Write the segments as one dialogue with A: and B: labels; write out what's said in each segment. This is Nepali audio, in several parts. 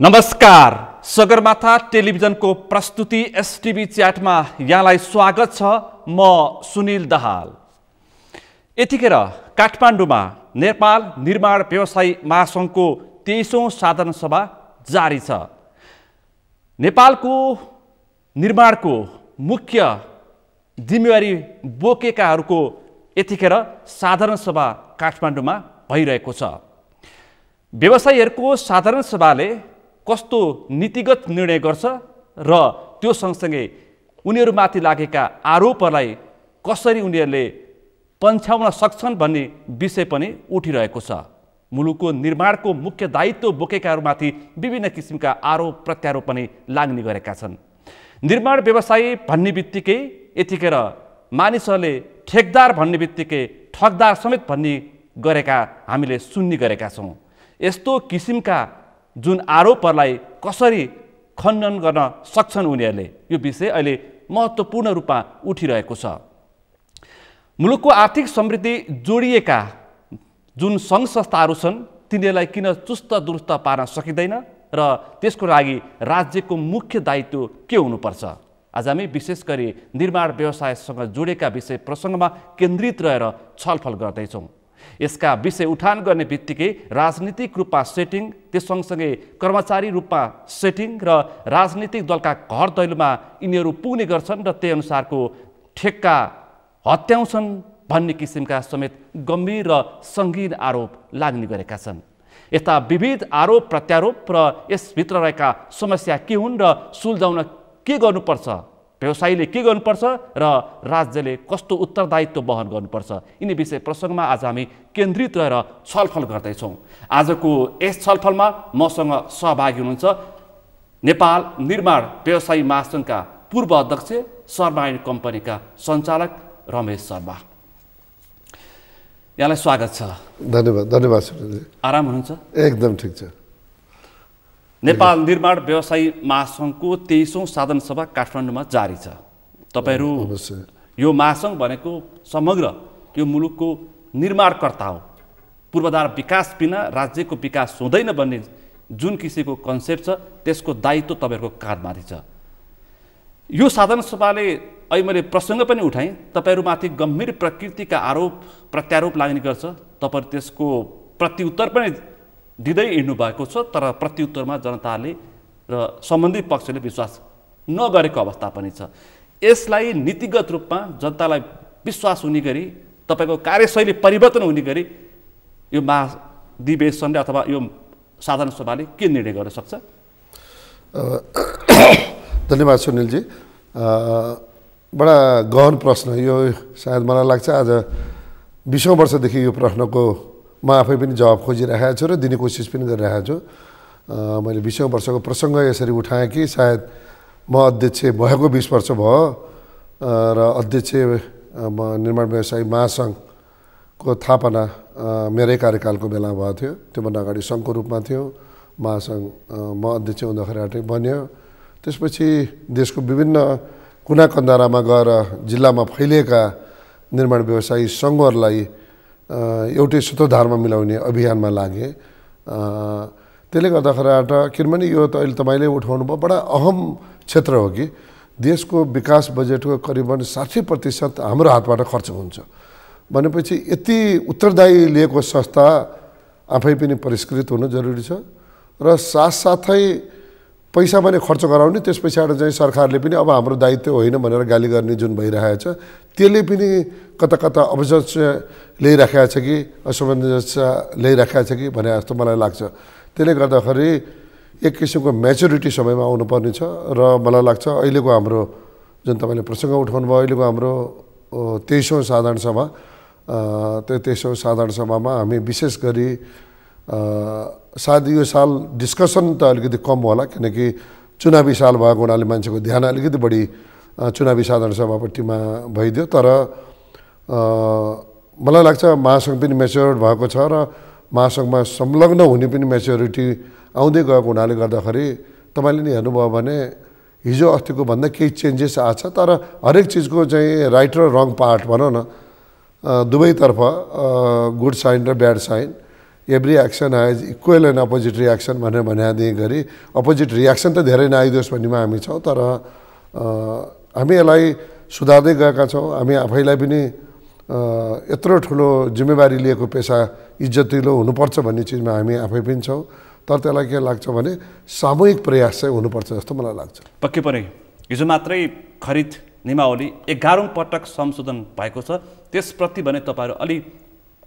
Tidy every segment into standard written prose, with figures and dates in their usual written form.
A: नमस्कार, सगरमाथा टेलिभिजनको प्रस्तुति एसटिभी च्याटमा यहाँलाई स्वागत छ। म सुनिल दाहाल। यतिखेर काठमाडौँमा नेपाल निर्माण व्यवसायी महासङ्घको 23औं साधारण सभा जारी छ। नेपालको निर्माणको मुख्य जिम्मेवारी बोकेकाहरूको यतिखेर साधारण सभा काठमाडौँमा भइरहेको छ। व्यवसायीहरूको साधारण सभाले कस्तो नीतिगत निर्णय गर्छ र त्यो सँगसँगै उनीहरूमाथि लागेका आरोपहरूलाई कसरी उनीहरूले पन्छाउन सक्छन् भन्ने विषय पनि उठिरहेको छ। मुलुकको निर्माणको मुख्य दायित्व बोकेकाहरूमाथि विभिन्न किसिमका आरोप प्रत्यारोप पनि लाग्ने गरेका छन्। निर्माण व्यवसायी भन्ने बित्तिकै यतिखेर मानिसहरूले ठेकदार भन्ने बित्तिकै ठगदार समेत भन्ने गरेका हामीले सुन्ने गरेका छौँ। यस्तो किसिमका जुन आरोपहरूलाई कसरी खण्डन गर्न सक्छन् उनीहरूले, यो विषय अहिले महत्त्वपूर्ण रूपमा उठिरहेको छ। मुलुकको आर्थिक समृद्धि जोडिएका जुन सङ्घ संस्थाहरू छन् तिनीहरूलाई किन चुस्त दुरुस्त पार्न सकिँदैन र त्यसको लागि राज्यको मुख्य दायित्व के हुनुपर्छ? आज हामी विशेष गरी निर्माण व्यवसायसँग जोडेका विषय प्रसङ्गमा केन्द्रित रहेर छलफल गर्दैछौँ। यसका विषय उठान गर्ने बित्तिकै राजनीतिक रूपमा सेटिङ, त्यस सँगसँगै कर्मचारी रूपमा सेटिङ र राजनीतिक दलका घर दैलोमा यिनीहरू पुग्ने गर्छन् र त्यही अनुसारको ठेक्का हत्याउँछन् भन्ने किसिमका समेत गम्भीर र सङ्गीन आरोप लाग्ने गरेका छन्। यस्ता विविध आरोप प्रत्यारोप र यसभित्र रहेका समस्या के हुन् र सुल्झाउन के गर्नुपर्छ, व्यवसायीले के गर्नुपर्छ र राज्यले कस्तो उत्तरदायित्व वहन गर्नुपर्छ, यिनी विषय प्रसङ्गमा आज हामी केन्द्रित रहेर छलफल गर्दैछौँ। आजको यस छलफलमा मसँग सहभागी हुनुहुन्छ नेपाल निर्माण व्यवसायी महासङ्घका पूर्व अध्यक्ष शर्मा एन्ड कम्पनीका सञ्चालक रमेश शर्मा। यहाँलाई स्वागत छ।
B: धन्यवाद। धन्यवाद सुनिलजी।
A: आराम हुनुहुन्छ?
B: एकदम ठिक छ।
A: नेपाल निर्माण व्यवसायी महासङ्घको 23औं साधारण सभा काठमाडौँमा जारी छ। तपाईहरू यो महासङ्घ भनेको समग्र यो मुलुकको निर्माणकर्ता हो। पूर्वाधार विकास बिना राज्यको विकास हुँदैन भन्ने जुन किसिमको कन्सेप्ट छ त्यसको दायित्व तपाईँहरूको काँधमाथि छ। यो साधारण सभाले अहिले मैले प्रसङ्ग पनि उठाएँ, तपाईँहरूमाथि गम्भीर प्रकृतिका आरोप प्रत्यारोप लाग्ने गर्छ। तपाईँहरू त्यसको प्रत्युत्तर पनि दिँदै हिँड्नु भएको छ, तर प्रत्युत्तरमा जनताले र सम्बन्धित पक्षले विश्वास नगरेको अवस्था पनि छ। यसलाई नीतिगत रूपमा जनतालाई विश्वास हुने गरी, तपाईँको कार्यशैली परिवर्तन हुने गरी यो महाधिवेशनले अथवा यो साधारण सभाले के निर्णय गर्न सक्छ?
B: धन्यवाद सुनिलजी। बडा गहन प्रश्न यो। सायद मलाई लाग्छ आज 20औं वर्षदेखि यो प्रश्नको म आफै पनि जवाब खोजिरहेको छु र दिने कोसिस पनि गरिरहेको छु। मैले 20औं वर्षको प्रसङ्ग यसरी उठाएँ कि सायद म अध्यक्ष भएको 20 वर्ष भयो र अध्यक्ष निर्माण व्यवसायी महासङ्घको स्थापना मेरै कार्यकालको बेला भएको थियो। त्योभन्दा अगाडि सङ्घको रूपमा थियो। महासङ्घ म अध्यक्ष हुँदाखेरि बन्यो। त्यसपछि देशको विभिन्न कुना कन्दारामा गएर जिल्लामा फैलिएका निर्माण व्यवसायी सङ्घहरूलाई एउटै सूत्रधारमा मिलाउने अभियानमा लागे। त्यसले गर्दाखेरि किनभने यो त अहिले तपाईँले उठाउनु भयो बडा अहम क्षेत्र हो कि देशको विकास बजेटको करिबन 60% हाम्रो हातबाट खर्च हुन्छ भनेपछि यति उत्तरदायी लिएको संस्था आफै पनि परिष्कृत हुनु जरुरी छ र साथसाथै पैसा पनि खर्च गराउने, त्यस पछाडि चाहिँ सरकारले पनि अब हाम्रो दायित्व होइन भनेर गाली गर्ने जुन भइरहेको छ त्यसले पनि कता कता अवजस ल्याइराखेको छ कि असमञ्जस ल्याइराखेको छ कि भने जस्तो मलाई लाग्छ। त्यसले गर्दाखेरि एक किसिमको म्याच्युरिटी समयमा आउनुपर्ने छ र मलाई लाग्छ अहिलेको हाम्रो जुन तपाईँले प्रसङ्ग उठाउनु भयो, अहिलेको हाम्रो 23औं साधारण सभा, त्यो 23औं साधारण सभामा हामी विशेष गरी सायद यो साल डिस्कसन त अलिकति कम होला किनकि चुनावी साल भएको हुनाले मान्छेको ध्यान अलिकति बढी चुनावी साधारण सभापट्टिमा भइदियो। तर मलाई लाग्छ महासङ्घ पनि म्याच्योर्ड भएको छ र महासङ्घमा संलग्न हुने पनि म्याच्योरिटी आउँदै गएको हुनाले गर्दाखेरि तपाईँले नि हेर्नुभयो भने हिजो अस्तिको भन्दा केही चेन्जेस आएको छ। तर हरेक चिजको चाहिँ राइट र रङ पार्ट भनौँ न, दुवैतर्फ गुड साइन र bad sign every action has equal and opposite reaction भनेर भनेदेखि गरी अपोजिट रियाक्सन त धेरै नआइदियोस् भन्नेमा हामी छौँ। तर हामी यसलाई सुधार्दै गएका छौँ। हामी आफैलाई पनि यत्रो ठुलो जिम्मेवारी लिएको पेसा इज्जतिलो हुनुपर्छ भन्ने चिजमा हामी आफै पनि छौँ। तर त्यसलाई के लाग्छ भने सामूहिक प्रयास चाहिँ हुनुपर्छ जस्तो मलाई लाग्छ।
A: पक्कै पनि हिजो मात्रै खरिद नियमावली 11औं पटक संशोधन भएको छ, त्यसप्रति भने तपाईँहरू अलि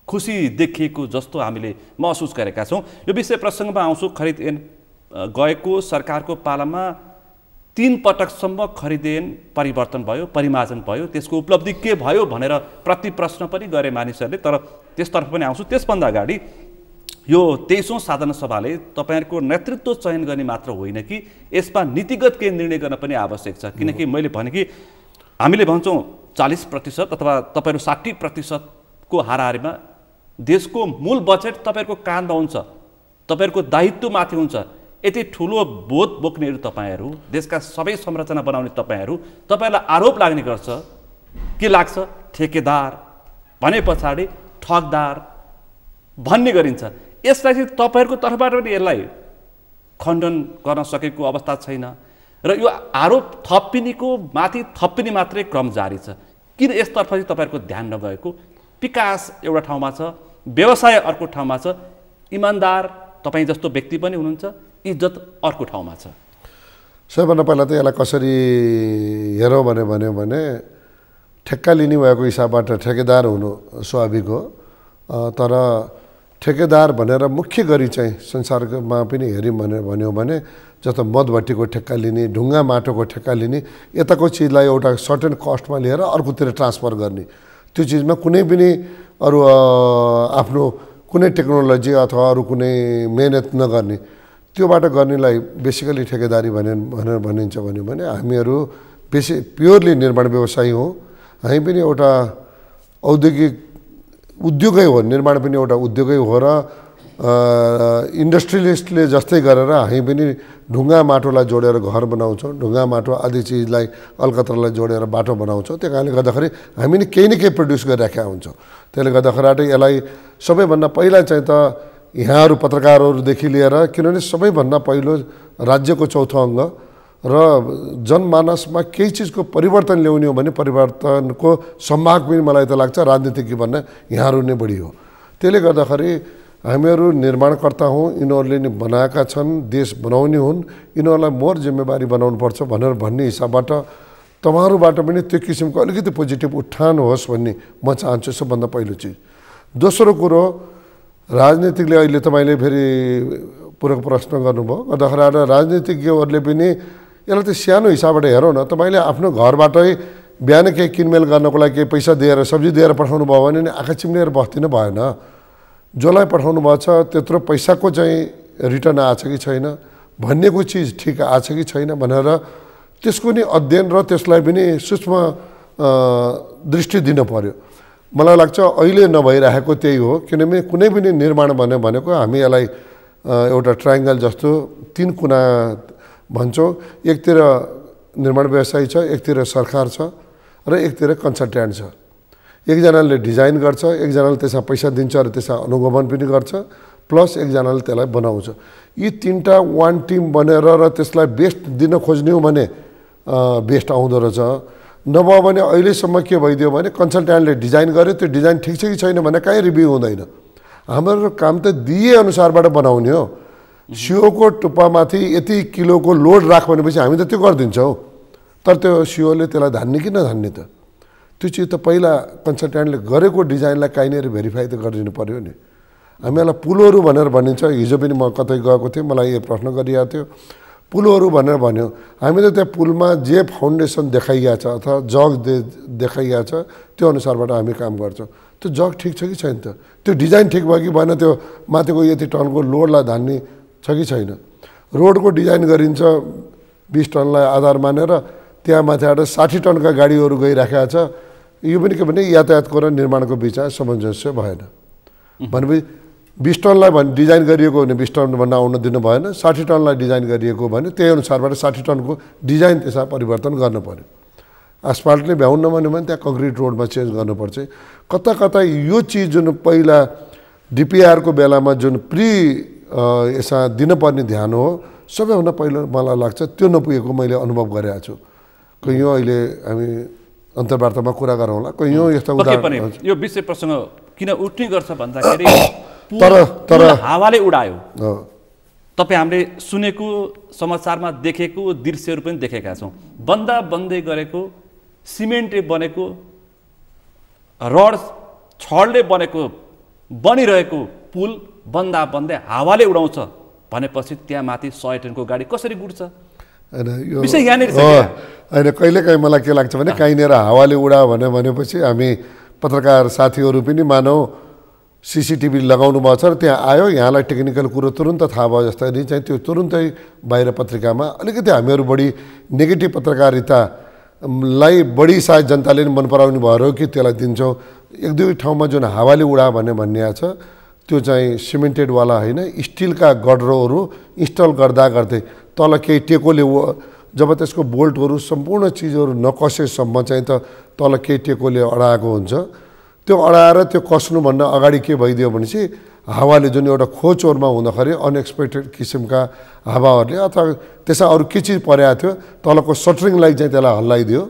A: खुसी देखिएको जस्तो हामीले महसुस गरेका छौँ। यो विषय प्रसङ्गमा आउँछु। खरिद ऐन गएको सरकारको पालामा 3 पटकसम्म खरिद ऐन परिवर्तन भयो, परिमार्जन भयो, त्यसको उपलब्धि के भयो भनेर प्रति प्रश्न पनि गरे मानिसहरूले। तर त्यसतर्फ पनि आउँछु। त्यसभन्दा अगाडि यो 23औं साधारण सभाले तपाईँहरूको नेतृत्व चयन गर्ने मात्र होइन कि यसमा नीतिगत केही निर्णय गर्न पनि आवश्यक छ। किनकि मैले भने कि हामीले भन्छौँ 40% अथवा तपाईँहरू 60%को हाराहारीमा देशको मूल बजेट तपाईँहरूको काँधमा हुन्छ, तपाईँहरूको दायित्वमाथि हुन्छ। यति ठुलो बोध बोक्नेहरू तपाईँहरू, देशका सबै संरचना बनाउने तपाईँहरूलाई आरोप लाग्ने गर्छ। के लाग्छ? ठेकेदार भने पछाडि ठगदार भन्ने गरिन्छ। यसलाई चाहिँ तपाईँहरूको तर्फबाट पनि यसलाई खण्डन गर्न सकेको अवस्था छैन र यो आरोप थपिनेको माथि थपिने मात्रै क्रम जारी छ। किन यसतर्फ चाहिँ तपाईँहरूको ध्यान नगएको? विकास एउटा ठाउँमा छ, व्यवसाय अर्को ठाउँमा छ, इमान्दार तपाईँ जस्तो व्यक्ति पनि हुनुहुन्छ, इज्जत अर्को ठाउँमा छ।
B: सबैभन्दा पहिला त यसलाई कसरी हेरौँ भने ठेक्का लिने भएको हिसाबबाट ठेकेदार हुनु स्वाभाविक हो। तर ठेकेदार भनेर मुख्य गरी चाहिँ संसारमा पनि हेऱ्यौँ भनेर भन्यो भने जस्तो मदभट्टीको ठेक्का लिने, ढुङ्गा माटोको ठेक्का लिने, यताको चिजलाई एउटा सर्टेन कस्टमा लिएर अर्कोतिर ट्रान्सफर गर्ने, त्यो चिजमा कुनै पनि अरू आफ्नो कुनै टेक्नोलोजी अथवा अरू कुनै मेहनत नगर्ने, त्योबाट गर्नेलाई बेसिकली ठेकेदारी भनेर भनिन्छ भने हामीहरू प्योरली निर्माण व्यवसायी हौँ। हामी पनि एउटा उद्योगै हो, निर्माण पनि एउटा उद्योगै हो र इन्डस्ट्रियलिस्टले जस्तै गरेर हामी पनि ढुङ्गा माटोलाई जोडेर घर बनाउँछौँ, ढुङ्गा माटो आदि चिजलाई अलकत्रालाई जोडेर बाटो बनाउँछौँ। त्यो कारणले गर्दाखेरि हामी नि केही न केही प्रड्युस गरिराखेका हुन्छौँ। त्यसले गर्दाखेरि यसलाई सबैभन्दा पहिला चाहिँ त यहाँहरू पत्रकारहरूदेखि लिएर, किनभने सबैभन्दा पहिलो राज्यको चौथो अङ्ग र जनमानसमा केही चिजको परिवर्तन ल्याउने हो भने परिवर्तनको सम्भाग पनि मलाई त लाग्छ राजनीतिज्ञ भन्ने यहाँहरू नै बढी हो। त्यसले गर्दाखेरि हामीहरू निर्माणकर्ता हौँ, यिनीहरूले नि बनाएका छन्, देश बनाउने हुन्, यिनीहरूलाई मोर जिम्मेवारी बनाउनुपर्छ भनेर भन्ने हिसाबबाट तपाईँहरूबाट पनि त्यो किसिमको अलिकति पोजिटिभ उठान होस् भन्ने म चाहन्छु। सबभन्दा पहिलो चिज। दोस्रो कुरो, राजनीतिकले अहिले तपाईँले फेरि पूरक प्रश्न गर्नुभयो, गर्दाखेरि राजनीतिज्ञहरूले पनि यसलाई त सानो हिसाबबाट हेरौँ न। तपाईँले आफ्नो घरबाटै बिहान केही किनमेल गर्नको लागि केही पैसा दिएर सब्जी दिएर पठाउनु भयो भने आँखा चिम्लेर बस्दिनु भएन। जसलाई पठाउनु भएको छ त्यत्रो पैसाको चाहिँ रिटर्न आछ कि छैन, भन्नेको चिज ठिक आछ कि छैन भनेर त्यसको नि अध्ययन र त्यसलाई पनि सूक्ष्म दृष्टि दिनु पर्यो। मलाई लाग्छ अहिले नभइरहेको त्यही हो। किनभने कुनै पनि निर्माण भनेको हामी यसलाई एउटा ट्रायङ्गल जस्तो 3 कुना भन्छौँ। एकतिर निर्माण व्यवसायी छ, एकतिर सरकार छ र एकतिर कन्सल्ट्यान्ट छ। एकजनाले डिजाइन गर्छ, एकजनाले त्यसमा पैसा दिन्छ र त्यसमा अनुगमन पनि गर्छ, प्लस एकजनाले त्यसलाई बनाउँछ। यी 3टा वान टिम बनेर र त्यसलाई बेस्ट दिन खोज्ने हो भने बेस्ट आउँदो रहेछ। नभए भने अहिलेसम्म के भइदियो भने कन्सल्ट्यान्टले डिजाइन गर्यो, त्यो डिजाइन ठिक छ कि छैन भने कहीँ रिभ्यू हुँदैन। हाम्रो काम त दिए अनुसारबाट बनाउने हो। सिओको टुप्पामाथि यति किलोको लोड राख भनेपछि हामी त त्यो गरिदिन्छौँ। तर त्यो सिओले त्यसलाई धान्ने कि नधान्ने त, त्यो चिज त पहिला कन्सल्ट्यान्टले गरेको डिजाइनलाई काहीँनिर भेरिफाई त गरिदिनु पऱ्यो नि। हामीलाई पुलहरू भनेर भनिन्छ। हिजो पनि म कतै गएको थिएँ, मलाई यो प्रश्न गरिरहेको थियो, पुलहरू भनेर भन्यो। हामीले त्यहाँ पुलमा जे फाउन्डेसन देखाइएको छ अथवा जग देखाइएको छ त्यो अनुसारबाट हामी काम गर्छौँ। त्यो जग ठिक छ कि छैन त, त्यो डिजाइन ठिक भयो कि भएन, त्यो माथिको यति टनको लोडलाई धान्ने छ कि छैन। रोडको डिजाइन गरिन्छ 20 टनलाई आधार मानेर, त्यहाँ माथिबाट 60 टनका गाडीहरू गइराखेको छ। यो पनि के भने यातायातको र निर्माणको बिचमा सामञ्जस्य भएन। भनेपछि 20 टनलाई डिजाइन गरिएको भने 20 टनभन्दा आउन दिनु भएन, 60 टनलाई डिजाइन गरिएको भने त्यही अनुसारबाट 60 टनको डिजाइन त्यसमा परिवर्तन गर्नु पर्यो। आसफाल्टले भ्याउन भन्यो भने त्यहाँ कङ्क्रिट रोडमा चेन्ज गर्नुपर्छ। कता कता यो चिज जुन पहिला डिपिआरको बेलामा जुन यसमा दिनुपर्ने ध्यान हो सबैभन्दा पहिलो मलाई लाग्छ त्यो नपुगेको मैले अनुभव गरेको छु। कहीँ अहिले हामी अन्तर्वार्तामा कुरा गरौँला, कहीँ यस्ता उदाहरण
A: यो विषय प्रसङ्ग किन उठ्ने गर्छ भन्दाखेरि
B: तर
A: हावाले उडायो। तपाईँ हामीले सुनेको समाचारमा देखेको दृश्यहरू पनि देखेका छौँ। बन्दा बन्दै गरेको सिमेन्टले बनेको रड छडले बनिरहेको पुल बन्दा बन्दै हावाले उडाउँछ भनेपछि त्यहाँ माथि 100 टनको गाडी कसरी गुड्छ? विषय यहाँनिर छ।
B: होइन, कहिलेकाहीँ मलाई के लाग्छ भने कहीँनिर हावाले उडायो भनेपछि हामी पत्रकार साथीहरू पनि मानौ सिसिटिभी लगाउनु भएको छ र त्यहाँ आयो, यहाँलाई टेक्निकल कुरो तुरुन्त थाहा भयो जस्तै चाहिँ त्यो तुरुन्तै बाहिर पत्रिकामा अलिकति हामीहरू बढी नेगेटिभ पत्रकारितालाई बढी सायद जनताले मन पराउने भयो कि त्यसलाई दिन्छौँ। एक दुई ठाउँमा जुन हावाले उडा भन्ने छ त्यो चाहिँ सिमेन्टेडवाला होइन, स्टिलका गडरोहरू इन्स्टल गर्दै तल केही टेकोले जब त्यसको बोल्टहरू सम्पूर्ण चिजहरू नकसेसम्म चाहिँ त तल केही टेकोले अडाएको हुन्छ। त्यो अडाएर त्यो कस्नुभन्दा अगाडि के भइदियो भनेपछि हावाले जुन एउटा खोचोरमा हुँदाखेरि अनएक्सपेक्टेड किसिमका हावाहरूले अथवा त्यसमा अरू के चिज परेको थियो तलको सटरिङलाई चाहिँ त्यसलाई हल्लाइदियो,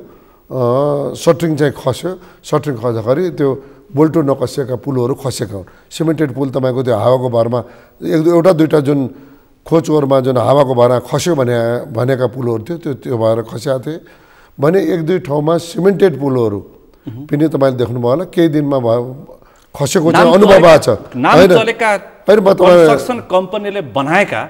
B: सटरिङ चाहिँ खस्यो। सटरिङ खस्दाखेरि त्यो बोल्टो नकसिएका पुलहरू खसेका हुन्। सिमेन्टेड पुल तपाईँको त्यो हावाको भरमा एउटा दुईवटा जुन खोचोरमा जुन हावाको भरमा खस्यो भनेका पुलहरू थियो त्यो भएर खसेका थिए भने एक दुई ठाउँमा सिमेन्टेड पुलहरू पनि तपाईँले देख्नुभयो होला केही दिनमा खसेको चाहिँ अनुभव भएको छ।
A: कन्स्ट्रक्सन कम्पनीले बनाएका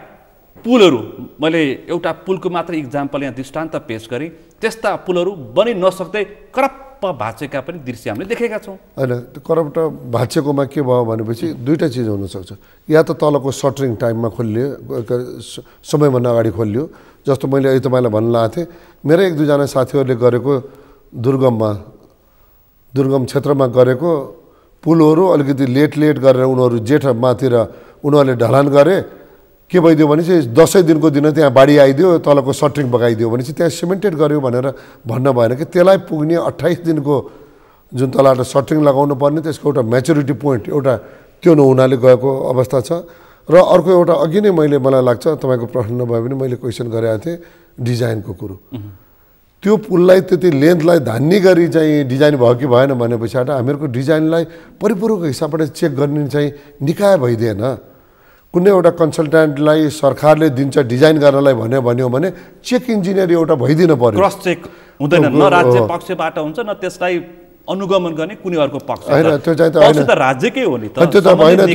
A: पुलहरू, मैले एउटा पुलको मात्र इक्जाम्पल यहाँ दृष्टान्त पेश गरेँ, त्यस्ता पुलहरू बनि नसक्दै करप्प भाँचेका पनि दृश्य हामीले देखेका छौँ।
B: होइन, त्यो करप्ट भाँचेकोमा के भयो भनेपछि दुईवटा चिज हुनसक्छ। या त तलको सटरिङ टाइममा खोलियो, समयभन्दा अगाडि खोलियो। जस्तो मैले अहिले तपाईँलाई भन्न लागेको थिएँ, मेरो एक दुईजना साथीहरूले गरेको दुर्गम क्षेत्रमा गरेको पुलहरू अलिकति लेट गरेर उनीहरू जेठमातिर उनीहरूले ढलान गरे। के भइदियो भने चाहिँ 10 दिनको दिन त्यहाँ बाढी आइदियो, तलको सटरिङ बगाइदियो भने चाहिँ त्यहाँ सिमेन्टेड गर्यो भनेर भन्न भएन कि त्यसलाई पुग्ने 28 दिनको जुन तलबाट सटरिङ लगाउनु पर्ने त्यसको एउटा म्याच्युरिटी पोइन्ट एउटा त्यो नहुनाले गएको अवस्था छ। र अर्को एउटा अघि नै मलाई लाग्छ तपाईँको प्रश्न नभए पनि मैले क्वेसन गरेको थिएँ डिजाइनको कुरो। त्यो पुललाई त्यति लेन्थलाई धान्ने गरी चाहिँ डिजाइन भयो कि भएन भने पछाडि हामीहरूको डिजाइनलाई परिपूर्वक हिसाबबाट चेक गर्ने चाहिँ निकाय भइदिएन। कुनै एउटा कन्सल्ट्यान्टलाई सरकारले दिन्छ डिजाइन गर्नलाई भन्यो भने चेक इन्जिनियर एउटा भइदिन पर्यो।
A: क्रस चेक हुँदैन, न राज्य पक्षबाट हुन्छ न त्यसलाई अनुगमन गर्ने कुनै अर्को पक्ष
B: होइन। त्यो चाहिँ त
A: राज्यकै हो नि त,
B: त्यो त होइन,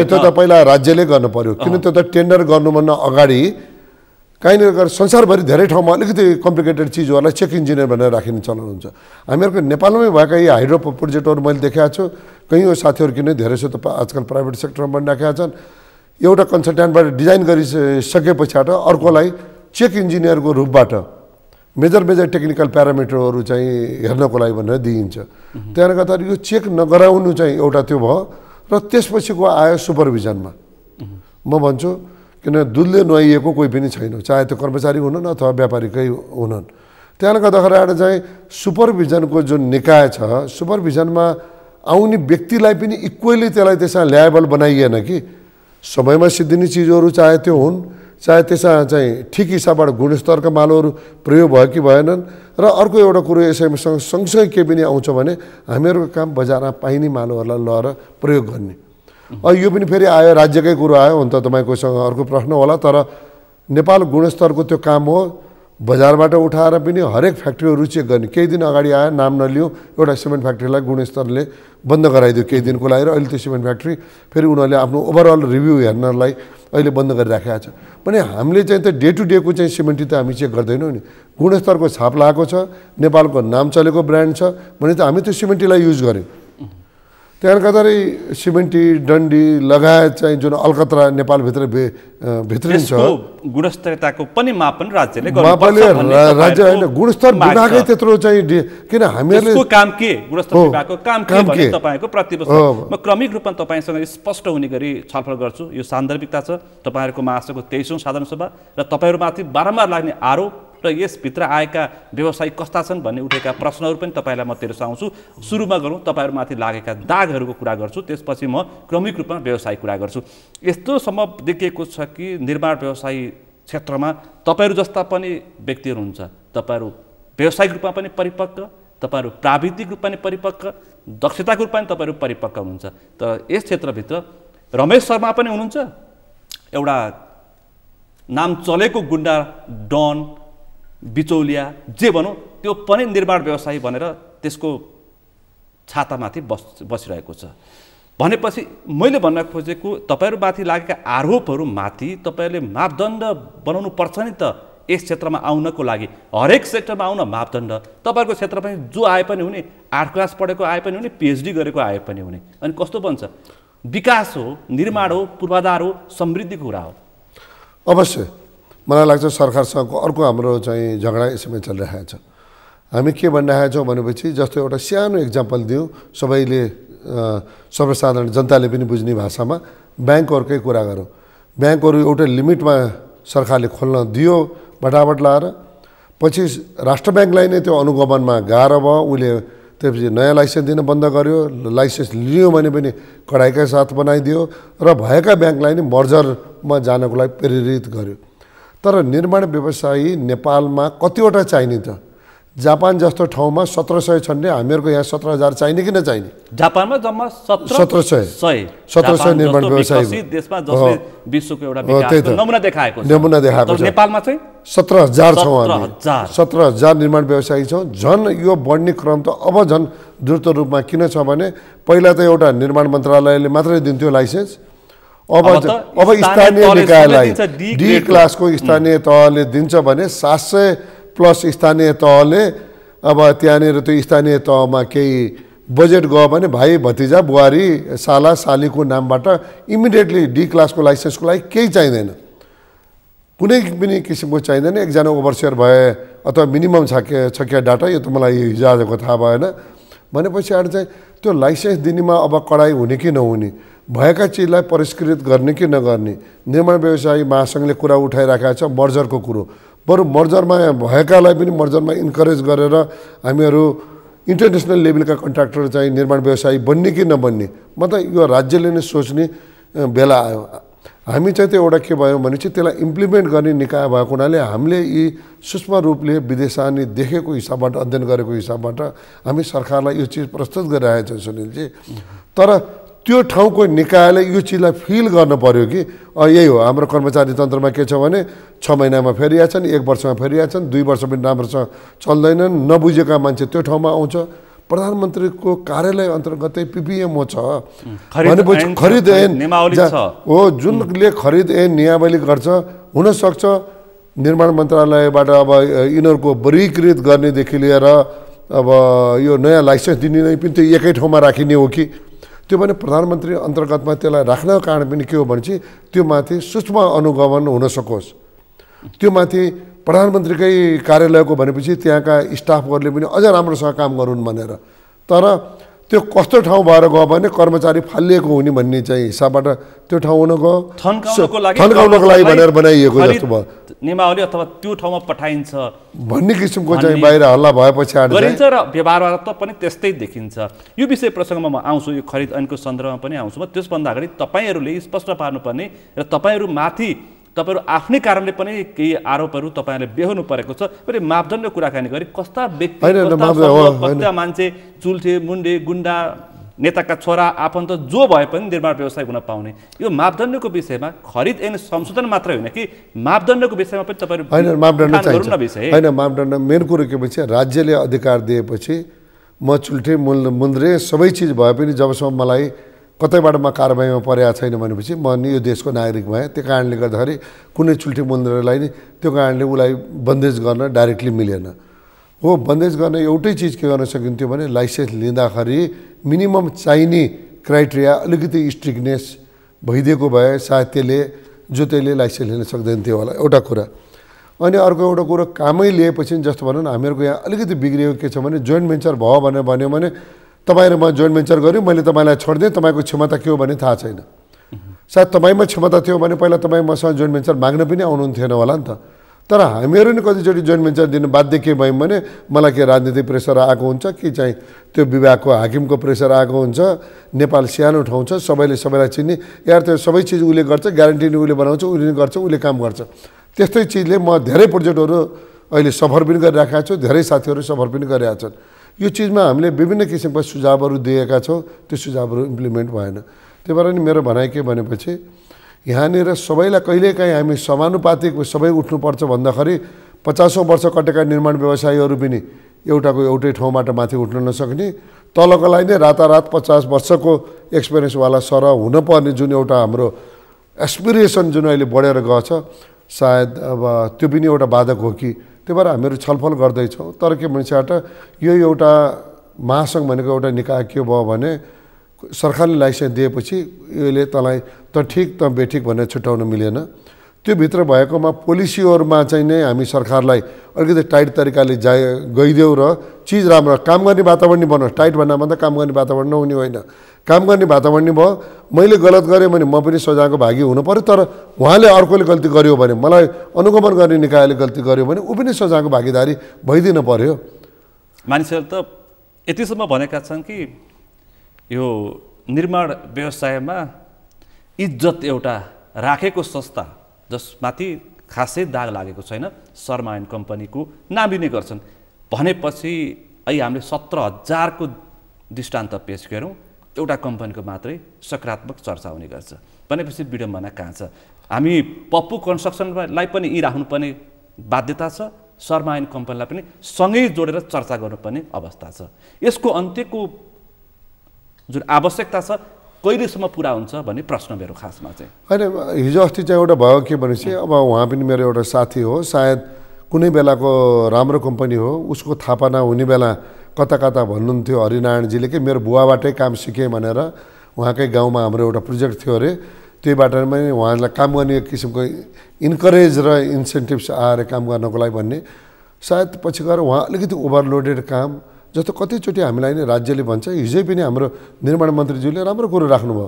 B: त्यो त पहिला राज्यले गर्नु पर्यो। किन त्यो त टेन्डर गर्नुभन्दा अगाडि कहीँनिर गएर संसारभरि धेरै ठाउँमा अलिकति कम्प्लिकेटेड चिजहरूलाई चेक इन्जिनियर भनेर राखिने चलन हुन्छ। हामीहरूको नेपालमै भएका यी हाइड्रो प्रोजेक्टहरू मैले देखाएको छु, कहीँ साथीहरू किन धेरै जसो त आजकल प्राइभेट सेक्टरमा पनि राखेका छन्। एउटा कन्सल्ट्यान्टबाट डिजाइन गरिसके पछाडि अर्कोलाई चेक इन्जिनियरको रूपबाट मेजर टेक्निकल प्यारामिटरहरू चाहिँ हेर्नको लागि भनेर दिइन्छ। त्यसले गर्दाखेरि यो चेक नगराउनु चाहिँ एउटा त्यो भयो। र त्यसपछिको आयो सुपरभिजनमा। म भन्छु किन दुधले नुहाइएको कोही पनि छैन, चाहे त्यो कर्मचारी हुनन् अथवा व्यापारीकै हुनन्। त्यसले गर्दाखेरि चाहिँ सुपरभिजनको जुन निकाय छ, सुपरभिजनमा आउने व्यक्तिलाई पनि इक्वली त्यसलाई त्यसमा ल्याएबल बनाइएन कि समयमा सिद्धिने चिजहरू चाहे त्यो हुन्, चाहे त्यसमा चाहिँ ठिक हिसाबबाट गुणस्तरका मालहरू प्रयोग भयो कि भएनन्। र अर्को एउटा कुरो यसैसँग सँगसँगै के पनि आउँछ भने हामीहरूको काम बजारमा पाइने मालहरूलाई लगेर प्रयोग गर्ने। यो पनि फेरि आयो, राज्यकै कुरो आयो हुन त तपाईँकोसँग अर्को प्रश्न होला। तर नेपाल गुणस्तरको त्यो काम हो, बजारबाट उठाएर पनि हरेक फ्याक्ट्रीहरू चेक गर्ने। केही दिन अगाडि आयो, नाम नलिउँ, एउटा सिमेन्ट फ्याक्ट्रीलाई गुणस्तरले बन्द गराइदियो केही दिनको लागि। र अहिले त्यो सिमेन्ट फ्याक्ट्री फेरि उनीहरूले आफ्नो ओभरअल रिभ्यू हेर्नलाई अहिले बन्द गरिराखेको छ। भने हामीले चाहिँ त डे टु डेको चाहिँ सिमेन्टी त हामी चेक गर्दैनौँ नि। गुणस्तरको छाप लगाएको छ, नेपालको नाम चलेको ब्रान्ड छ भने त हामी त्यो सिमेन्टीलाई युज गऱ्यौँ। त्यसले गर्दाखेरि सिमेन्टी डन्डी लगायत चाहिँ जुन अलकत्रा नेपालभित्र भित्रिन्छ
A: गुणस्तरताको पनि मापन राज्यले
B: राज्य होइन गुणस्तर विभागै त्यत्रो चाहिँ किन हामीहरूले
A: काम के गुणस्तर विभागको काम के भन्ने तपाईँको प्रतिबद्धता म क्रमिक रूपमा तपाईँसँग स्पष्ट हुने गरी छलफल गर्छु। यो सान्दर्भिकता छ। तपाईँहरूको महासभाको 23औं साधारण सभा र तपाईँहरूमाथि बारम्बार लाग्ने आरोप र यसभित्र आएका व्यवसायी कस्ता छन् भन्ने उठेका प्रश्नहरू पनि तपाईँलाई म तेर्सो आउँछु। सुरुमा गरौँ तपाईँहरूमाथि लागेका दागहरूको कुरा गर्छु, त्यसपछि म क्रमिक रूपमा व्यवसाय कुरा गर्छु। यस्तोसम्म देखिएको छ कि निर्माण व्यवसाय क्षेत्रमा तपाईँहरू जस्ता पनि व्यक्तिहरू हुन्छ, तपाईँहरू व्यावसायिक रूपमा पनि परिपक्व, तपाईँहरू प्राविधिक रूपमा पनि परिपक्व, दक्षताको रूपमा पनि तपाईँहरू परिपक्व हुनुहुन्छ। तर यस क्षेत्रभित्र रमेश शर्मा पनि हुनुहुन्छ, एउटा नाम चलेको गुन्डा, डन, बिचौलिया जे भनौँ त्यो पनि निर्माण व्यवसायी भनेर त्यसको छातामाथि बसिरहेको छ। भनेपछि मैले भन्न खोजेको तपाईँहरूमाथि लागेका आरोपहरूमाथि तपाईँहरूले मापदण्ड बनाउनु पर्छ नि त। यस क्षेत्रमा आउनको लागि हरेक सेक्टरमा आउन मापदण्ड, तपाईँहरूको क्षेत्र पनि जो आए पनि हुने, 8 क्लास पढेको आए पनि हुने, PhD गरेको आए पनि हुने, अनि कस्तो बन्छ? विकास हो, निर्माण हो, पूर्वाधार हो, समृद्धिको कुरा हो।
B: अवश्य मलाई लाग्छ सरकारसँगको अर्को हाम्रो चाहिँ झगडा यसैमा चलिरहेको छ। हामी के भनिरहेका छौँ भनेपछि जस्तो एउटा सानो इक्जाम्पल दिउँ, सबैले सर्वसाधारण जनताले पनि बुझ्ने भाषामा ब्याङ्कहरूकै कुरा गरौँ। ब्याङ्कहरू एउटा लिमिटमा सरकारले खोल्न दियो बटाबट लाएर, पछि राष्ट्र ब्याङ्कलाई नै त्यो अनुगमनमा गाह्रो भयो, उसले त्यसपछि नयाँ लाइसेन्स दिन बन्द गर्यो, लाइसेन्स लियो भने पनि कडाइका साथ बनाइदियो र भएका ब्याङ्कलाई नै मर्जरमा जानको लागि प्रेरित गर्यो। तर निर्माण व्यवसायी नेपालमा कतिवटा चाहिने त? जापान जस्तो ठाउँमा 1700 छन् रे, हामीहरूको यहाँ 17,000 चाहिने कि नचाहिने?
A: जापानमा जम्मा
B: 1700 निर्माण व्यवसायी
A: देशमा जसले विश्वको एउटा विकासको नमुना देखाएको छ।
B: नमुना देखाएको छ।
A: नेपालमा चाहिँ
B: 17,000 छौँ हामी। 17,000 निर्माण व्यवसायी छौँ। झन् यो बढ्ने क्रम त अब झन् द्रुत रूपमा किन छ भने पहिला त एउटा निर्माण मन्त्रालयले मात्रै दिन्थ्यो लाइसेन्स, अब स्थानीय निकायलाई डी क्लासको स्थानीय तहले दिन्छ भने 700+ स्थानीय तहले अब त्यहाँनिर त्यो स्थानीय तहमा केही बजेट गयो भने भाइ भतिजा बुहारी साला सालीको नामबाट इमिडिएटली डी क्लासको लाइसेन्सको लागि केही चाहिँदैन, कुनै पनि किसिमको चाहिँदैन। एकजना ओभरसियर भए अथवा मिनिमम छ क्या डाटा, यो त मलाई हिजो आजको थाहा भएन। भनेपछि अरू चाहिँ त्यो लाइसेन्स दिनेमा अब कडाइ हुने कि नहुने, भएका चिजलाई परिष्कृत गर्ने कि नगर्ने, निर्माण व्यवसायी महासङ्घले कुरा उठाइराखेको छ मर्जरको कुरो। बरु मर्जरमा भएकालाई पनि मर्जरमा इन्करेज गरेर हामीहरू इन्टरनेसनल लेभलका कन्ट्र्याक्टर चाहिँ निर्माण व्यवसायी बन्ने कि नबन्ने, मतलब यो राज्यले नै सोच्ने बेला आयो। हामी चाहिँ त्यो एउटा के भयो भने चाहिँ त्यसलाई इम्प्लिमेन्ट गर्ने निकाय भएको हुनाले हामीले यी सूक्ष्म रूपले विदेशानी देखेको हिसाबबाट, अध्ययन गरेको हिसाबबाट हामी सरकारलाई यो चिज प्रस्तुत गरिरहेका छौँ सुनिलजी। तर त्यो ठाउँको निकायले यो चिजलाई फिल गर्न पर्यो कि यही हो हाम्रो कर्मचारी तन्त्रमा के छ भने 6 महिनामा फेरिया छन्, 1 वर्षमा फेरिया छन्, 2 वर्ष पनि राम्रोसँग चल्दैनन्, नबुझेका मान्छे त्यो ठाउँमा आउँछ। प्रधानमन्त्रीको कार्यालय अन्तर्गतै PPMO छ भनेपछि खरिद ऐन हो, जुनले खरिद ऐन नियावली गर्छ। हुनसक्छ निर्माण मन्त्रालयबाट अब यिनीहरूको वर्गीकृत गर्नेदेखि लिएर अब यो नयाँ लाइसेन्स दिने नै पनि त्यो एकै ठाउँमा राखिने हो कि त्यो भने प्रधानमन्त्री अन्तर्गतमा त्यसलाई राख्नको कारण पनि के हो भने चाहिँ त्यो माथि सूक्ष्म अनुगमन हुन सकोस्। त्यो माथि प्रधानमन्त्रीकै कार्यालयको भनेपछि त्यहाँका स्टाफहरूले पनि अझ राम्रोसँग काम गरून् भनेर। तर त्यो कस्तो ठाउँ भएर गयो भने कर्मचारी फालिएको हुने भन्ने चाहिँ हिसाबबाट त्यो ठाउँ हुन गयो, थन्काउनको लागि भनेर बनाइएको जस्तो भयो।
A: नियमावली अथवा त्यो ठाउँमा पठाइन्छ
B: भन्ने किसिमको चाहिँ बाहिर हल्ला भएपछि
A: गरिन्छ र व्यवहारवाद पनि त्यस्तै देखिन्छ। यो विषय प्रसङ्गमा म आउँछु, यो खरिद ऐनको सन्दर्भमा पनि आउँछु। म त्यसभन्दा अगाडि तपाईँहरूले स्पष्ट पार्नुपर्ने र तपाईँहरू आफ्नै कारणले पनि केही आरोपहरू तपाईँहरूले बेहोर्नु परेको छ। फेरि मापदण्ड कुराकानी गरी कस्ता व्यक्ति, कस्ता मान्छे, चुल्ठे, मुन्डे, गुन्डा, नेताका छोरा, आफन्त जो भए पनि निर्माण व्यवसाय हुन पाउने, यो मापदण्डको विषयमा खरिद ऐन संशोधन मात्रै होइन कि मापदण्डको विषयमा पनि तपाईँहरू
B: होइन। मापदण्ड मेन कुरो के भन्छ, राज्यले अधिकार दिएपछि म चुल्ठे मुन्द्रे सबै चिज भए पनि जबसम्म मलाई कतैबाट म कारबाहीमा परेको छैन भनेपछि म यो देशको नागरिक भएँ। त्यो कारणले गर्दाखेरि कुनै चुल्ठी मुन्द्रेलाई नि त्यो कारणले उसलाई बन्देज गर्न डाइरेक्टली मिलेन हो। बन्देज गर्न एउटै चिज के गर्न सकिन्थ्यो भने लाइसेन्स लिँदाखेरि मिनिमम चाहिने क्राइटेरिया अलिकति स्ट्रिक्टनेस भइदिएको भए सायद त्यसले लाइसेन्स लिन सक्दैन थियो होला, एउटा कुरा। अनि अर्को एउटा कुरो, कामै लिएपछि जस्तो भनौँ न हामीहरूको यहाँ अलिकति बिग्रिएको के छ भने जोइन्ट भेन्चर भयो भनेर भन्यो भने तपाईँ र म जोइन्ट भेन्चर गऱ्यो, मैले तपाईँलाई छोडिदिएँ, तपाईँको क्षमता के हो भने थाहा छैन। सायद तपाईँमा क्षमता थियो भने पहिला तपाईँ मसँग जोइन्ट भेन्चर माग्न पनि आउनुहुन्थेन होला नि त। तर हामीहरू नि कतिचोटि जोइन्ट भेन्चर दिनु बाध्य के भयौँ भने मलाई के राजनीतिक प्रेसर आएको हुन्छ कि चाहिँ त्यो विभागको हाकिमको प्रेसर आएको हुन्छ। नेपाल सानो ठाउँ छ, सबैले सबैलाई चिन्ने, यार त्यो सबै चिज उसले गर्छ, ग्यारेन्टी नि उसले बनाउँछ, उसले गर्छ, उसले काम गर्छ। त्यस्तै चिजले म धेरै प्रोजेक्टहरू अहिले सफर पनि गरिरहेका छु, धेरै साथीहरू सफर पनि गरिरहेका छन्। यो चिजमा हामीले विभिन्न किसिमका सुझावहरू दिएका छौँ, त्यो सुझावहरू इम्प्लिमेन्ट भएन। त्यही भएर नि मेरो भनाइ के भनेपछि यहाँनिर सबैलाई कहिलेकाहीँ हामी समानुपातिक सबै उठ्नुपर्छ भन्दाखेरि 50औं वर्ष कटेका निर्माण व्यवसायीहरू पनि एउटै ठाउँबाट माथि उठ्न नसक्ने, तलकोलाई नै रातारात 50 वर्षको एक्सपिरियन्सवाला सरह हुनुपर्ने जुन एउटा हाम्रो एस्पिरेसन जुन अहिले बढेर गएको छ, सायद अब त्यो पनि एउटा बाधक हो कि। त्यही भएर हामीहरू छलफल गर्दैछौँ। तर के भन्छ यो एउटा महासङ्घ भनेको एउटा निकाय के भयो भने सरकारले लाइसेन्स दिएपछि यसले तँलाई त ठिक त बेठिक भनेर छुट्याउन मिलेन। त्यो भित्र भएकोमा पोलिसीहरूमा चाहिँ नै हामी सरकारलाई अलिकति टाइट तरिकाले गइदेऊ र चिज राम्रो काम गर्ने वातावरण बनाऊ। टाइट भन्नमा त काम गर्ने वातावरण नहुने होइन, काम गर्ने वातावरण भयो। मैले गलत गरेँ भने म पनि सजाको भागी हुनु पर्यो, तर उहाँले अर्कोले गल्ती गर्यो भने, मलाई अनुगमन गर्ने निकायले गल्ती गर्यो भने ऊ पनि सजाको भागीदारी भइदिनु पर्यो।
A: मानिसहरूले त यतिसम्म भनेका छन् कि यो निर्माण व्यवसायमा इज्जत एउटा राखेको संस्था जसमाथि खासै दाग लागेको छैन, शर्मा एन्ड कम्पनीको नामिने गर्छन् भनेपछि अहिले हामीले 17,000 को दृष्टान्त पेश गरौँ, एउटा कम्पनीको मात्रै सकारात्मक चर्चा हुने गर्छ भनेपछि विडम्बना कहाँ छ? हामी पप्पू कन्स्ट्रक्सनलाई पनि यी राख्नुपर्ने बाध्यता छ, शर्मा एन्ड कम्पनीलाई पनि सँगै जोडेर चर्चा गर्नुपर्ने अवस्था छ। यसको अन्त्यको जुन आवश्यकता छ कहिलेसम्म पुरा हुन्छ भन्ने प्रश्न मेरो खासमा चाहिँ।
B: होइन, हिजो अस्ति चाहिँ एउटा भयो के भनेपछि अब उहाँ पनि मेरो एउटा साथी हो, सायद कुनै बेलाको राम्रो कम्पनी हो, उसको थाहा नहुने बेला कता कता भन्नुहुन्थ्यो हरिनारायणजीले कि मेरो बुवाबाटै काम सिकेँ भनेर। उहाँकै गाउँमा हाम्रो एउटा प्रोजेक्ट थियो अरे, त्यहीबाट पनि उहाँलाई काम गर्ने किसिमको इन्करेज र इन्सेन्टिभ्स आएर काम गर्नको लागि भन्ने। सायद पछि गएर उहाँ अलिकति ओभरलोडेड काम जस्तो कतिचोटि हामीलाई नै राज्यले भन्छ। हिजै पनि हाम्रो निर्माण मन्त्रीज्यूले राम्रो कुरो राख्नुभयो,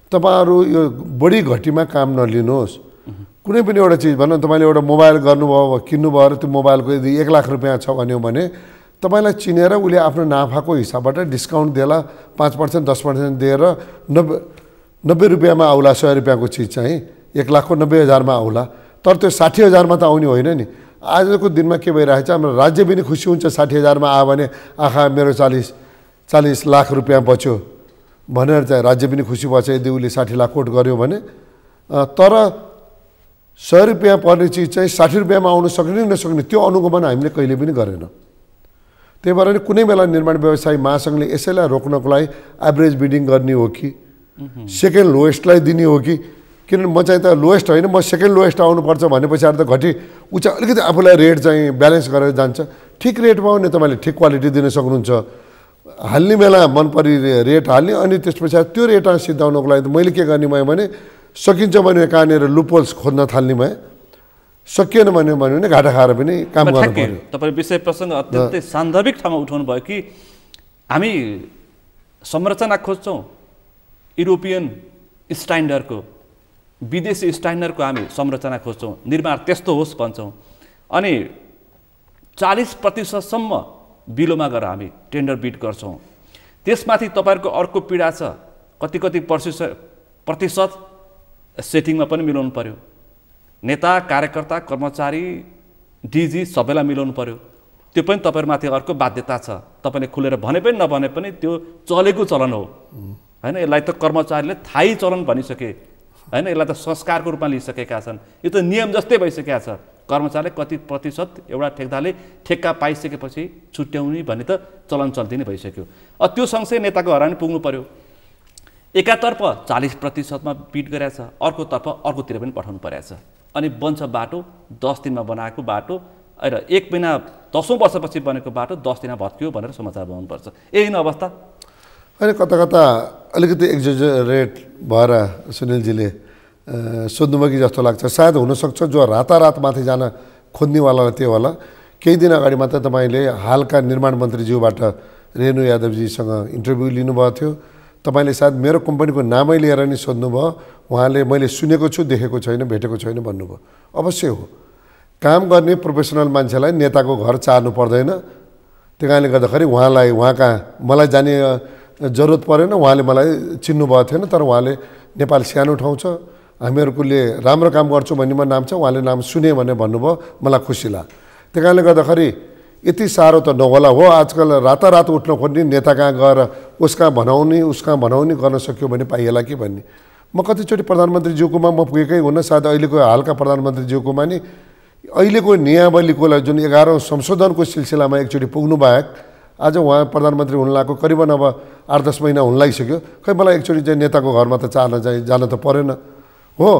B: तपाईँहरू यो बढी घटीमा काम नलिनुहोस्। कुनै पनि एउटा चिज भनौँ, तपाईँले एउटा मोबाइल गर्नुभयो, किन्नुभयो र त्यो मोबाइलको यदि 1 लाख रुपियाँ छ भन्यो भने तपाईँलाई चिनेर उसले आफ्नो नाफाको हिसाबबाट डिस्काउन्ट दिएला 5% 10% दिएर 90 रुपियाँमा आउला, 100 रुपियाँको चिज चाहिँ 1 लाखको 90,000मा आउला। तर त्यो 60,000मा त आउने होइन नि। आजको दिनमा के भइरहेको छ, हाम्रो राज्य पनि खुसी हुन्छ 60,000मा आयो भने आखा मेरो 40 लाख रुपियाँ बच्यो भनेर चाहिँ राज्य पनि खुसी भएछ यदि उसले 60 लाख कोट गर्यो भने। तर 100 रुपियाँ पर्ने चिज चाहिँ 60 रुपियाँमा आउनु सक्ने नसक्ने त्यो अनुगमन हामीले कहिले पनि गरेन। त्यही भएर कुनै बेला निर्माण व्यवसायी महासङ्घले यसैलाई रोक्नको लागि एभरेज बिडिङ गर्ने हो कि सेकेन्ड लोएस्टलाई दिने हो कि, किनभने म चाहिँ त लोएस्ट होइन, म सेकेन्ड लोएस्ट आउनुपर्छ भने पछाडि त घटी ऊ चाहिँ अलिकति आफूलाई रेट चाहिँ ब्यालेन्स गरेर जान्छ। ठिक रेटमा हो भने तपाईँले ठिक क्वालिटी दिन सक्नुहुन्छ। हाल्ने बेला मन परी रेट हाल्ने, अनि त्यस पछाडि त्यो रेटमा सिद्धाउनको लागि मैले के गर्ने भयो भने सकिन्छ भने कहाँनिर लुपोल्स खोज्न थाल्ने भए, सकिएन भने घाटा खाएर पनि काम गर्नु पर्यो।
A: तपाईँ विषय प्रसङ्ग अत्यन्तै सान्दर्भिक ठाउँमा उठाउनु भयो कि हामी संरचना खोज्छौँ युरोपियन स्ट्यान्डर्डको, विदेशी स्ट्यान्डर्डको हामी संरचना खोज्छौँ, निर्माण त्यस्तो होस् भन्छौँ, अनि 40% बिलोमा गएर हामी टेन्डर बिड गर्छौँ। त्यसमाथि तपाईँहरूको अर्को पीडा छ, कति प्रतिशत सेटिङमा पनि मिलाउनु पर्यो। नेता कार्यकर्ता कर्मचारी डिजी सबैलाई मिलाउनु पर्यो, त्यो पनि तपाईँहरूमाथि अर्को बाध्यता छ। तपाईँले खुलेर भने पनि नभने पनि त्यो चलेको चलन हो होइन। यसलाई त कर्मचारीले थाहै चलन भनिसके होइन, यसलाई त संस्कारको रूपमा लिइसकेका छन्। यो त नियम जस्तै भइसकेका छ। कर्मचारीले कति प्रतिशत एउटा ठेकदारले ठेक्का पाइसकेपछि छुट्याउने भन्ने त चलन चल्ती नै भइसक्यो। त्यो सँगसँगै नेताको हरानी पुग्नु पर्यो। एकातर्फ 40%मा बिड गरेछ, अर्कोतर्फ अर्कोतिर पनि पठाउनु परेछ, अनि बन्छ बाटो 10 दिनमा बनाएको बाटो र 1 महिना 10औं वर्षपछि बनेको बाटो 10 दिनमा भत्कियो भनेर समाचार बनाउनुपर्छ। यही न अवस्था।
B: होइन, कता कता अलिकति एक्जरेट भएर सुनिलजीले सोध्नुभयो कि जस्तो लाग्छ। सायद हुनसक्छ जो रातारात माथि जान खोज्नेवाला त्यो होला। केही दिन अगाडि मात्र तपाईँले हालका निर्माण मन्त्रीज्यूबाट रेणु यादवजीसँग इन्टरभ्यू लिनुभएको थियो। तपाईँले सायद मेरो कम्पनीको नामै लिएर नि सोध्नुभयो। उहाँले मैले सुनेको छु, देखेको छैन, भेटेको छैन भन्नुभयो। अवश्य हो, काम गर्ने प्रोफेसनल मान्छेलाई नेताको घर चाहनु पर्दैन। त्यो कारणले गर्दाखेरि उहाँलाई उहाँका मलाई जाने जरुरत परेन, उहाँले मलाई चिन्नुभएको थिएन। तर उहाँले नेपाल सानो ठाउँ छ, हामीहरूले राम्रो काम गर्छौँ भन्नेमा नाम छ, उहाँले नाम सुने भने भन्नुभयो, मलाई खुसी लाग्यो। त्यो कारणले गर्दाखेरि यति साह्रो त नहोला हो। आजकल रातारात उठ्न खोज्ने, नेता कहाँ गएर उसका भनाउने गर्न सक्यो भने पाइएला कि भन्ने। म कतिचोटि प्रधानमन्त्रीज्यूकोमा म पुगेकै हुन, सायद अहिलेको हालका प्रधानमन्त्रीज्यूकोमा नि अहिलेको नियमावलीको लागि जुन 11औं संशोधनको सिलसिलामा एकचोटि पुग्नु बाहेक आज उहाँ प्रधानमन्त्री हुन लागेको करिबन अब 8-10 महिना हुन लागिसक्यो। खै मलाई एकचोटि चाहिँ नेताको घरमा त जान त परेन हो।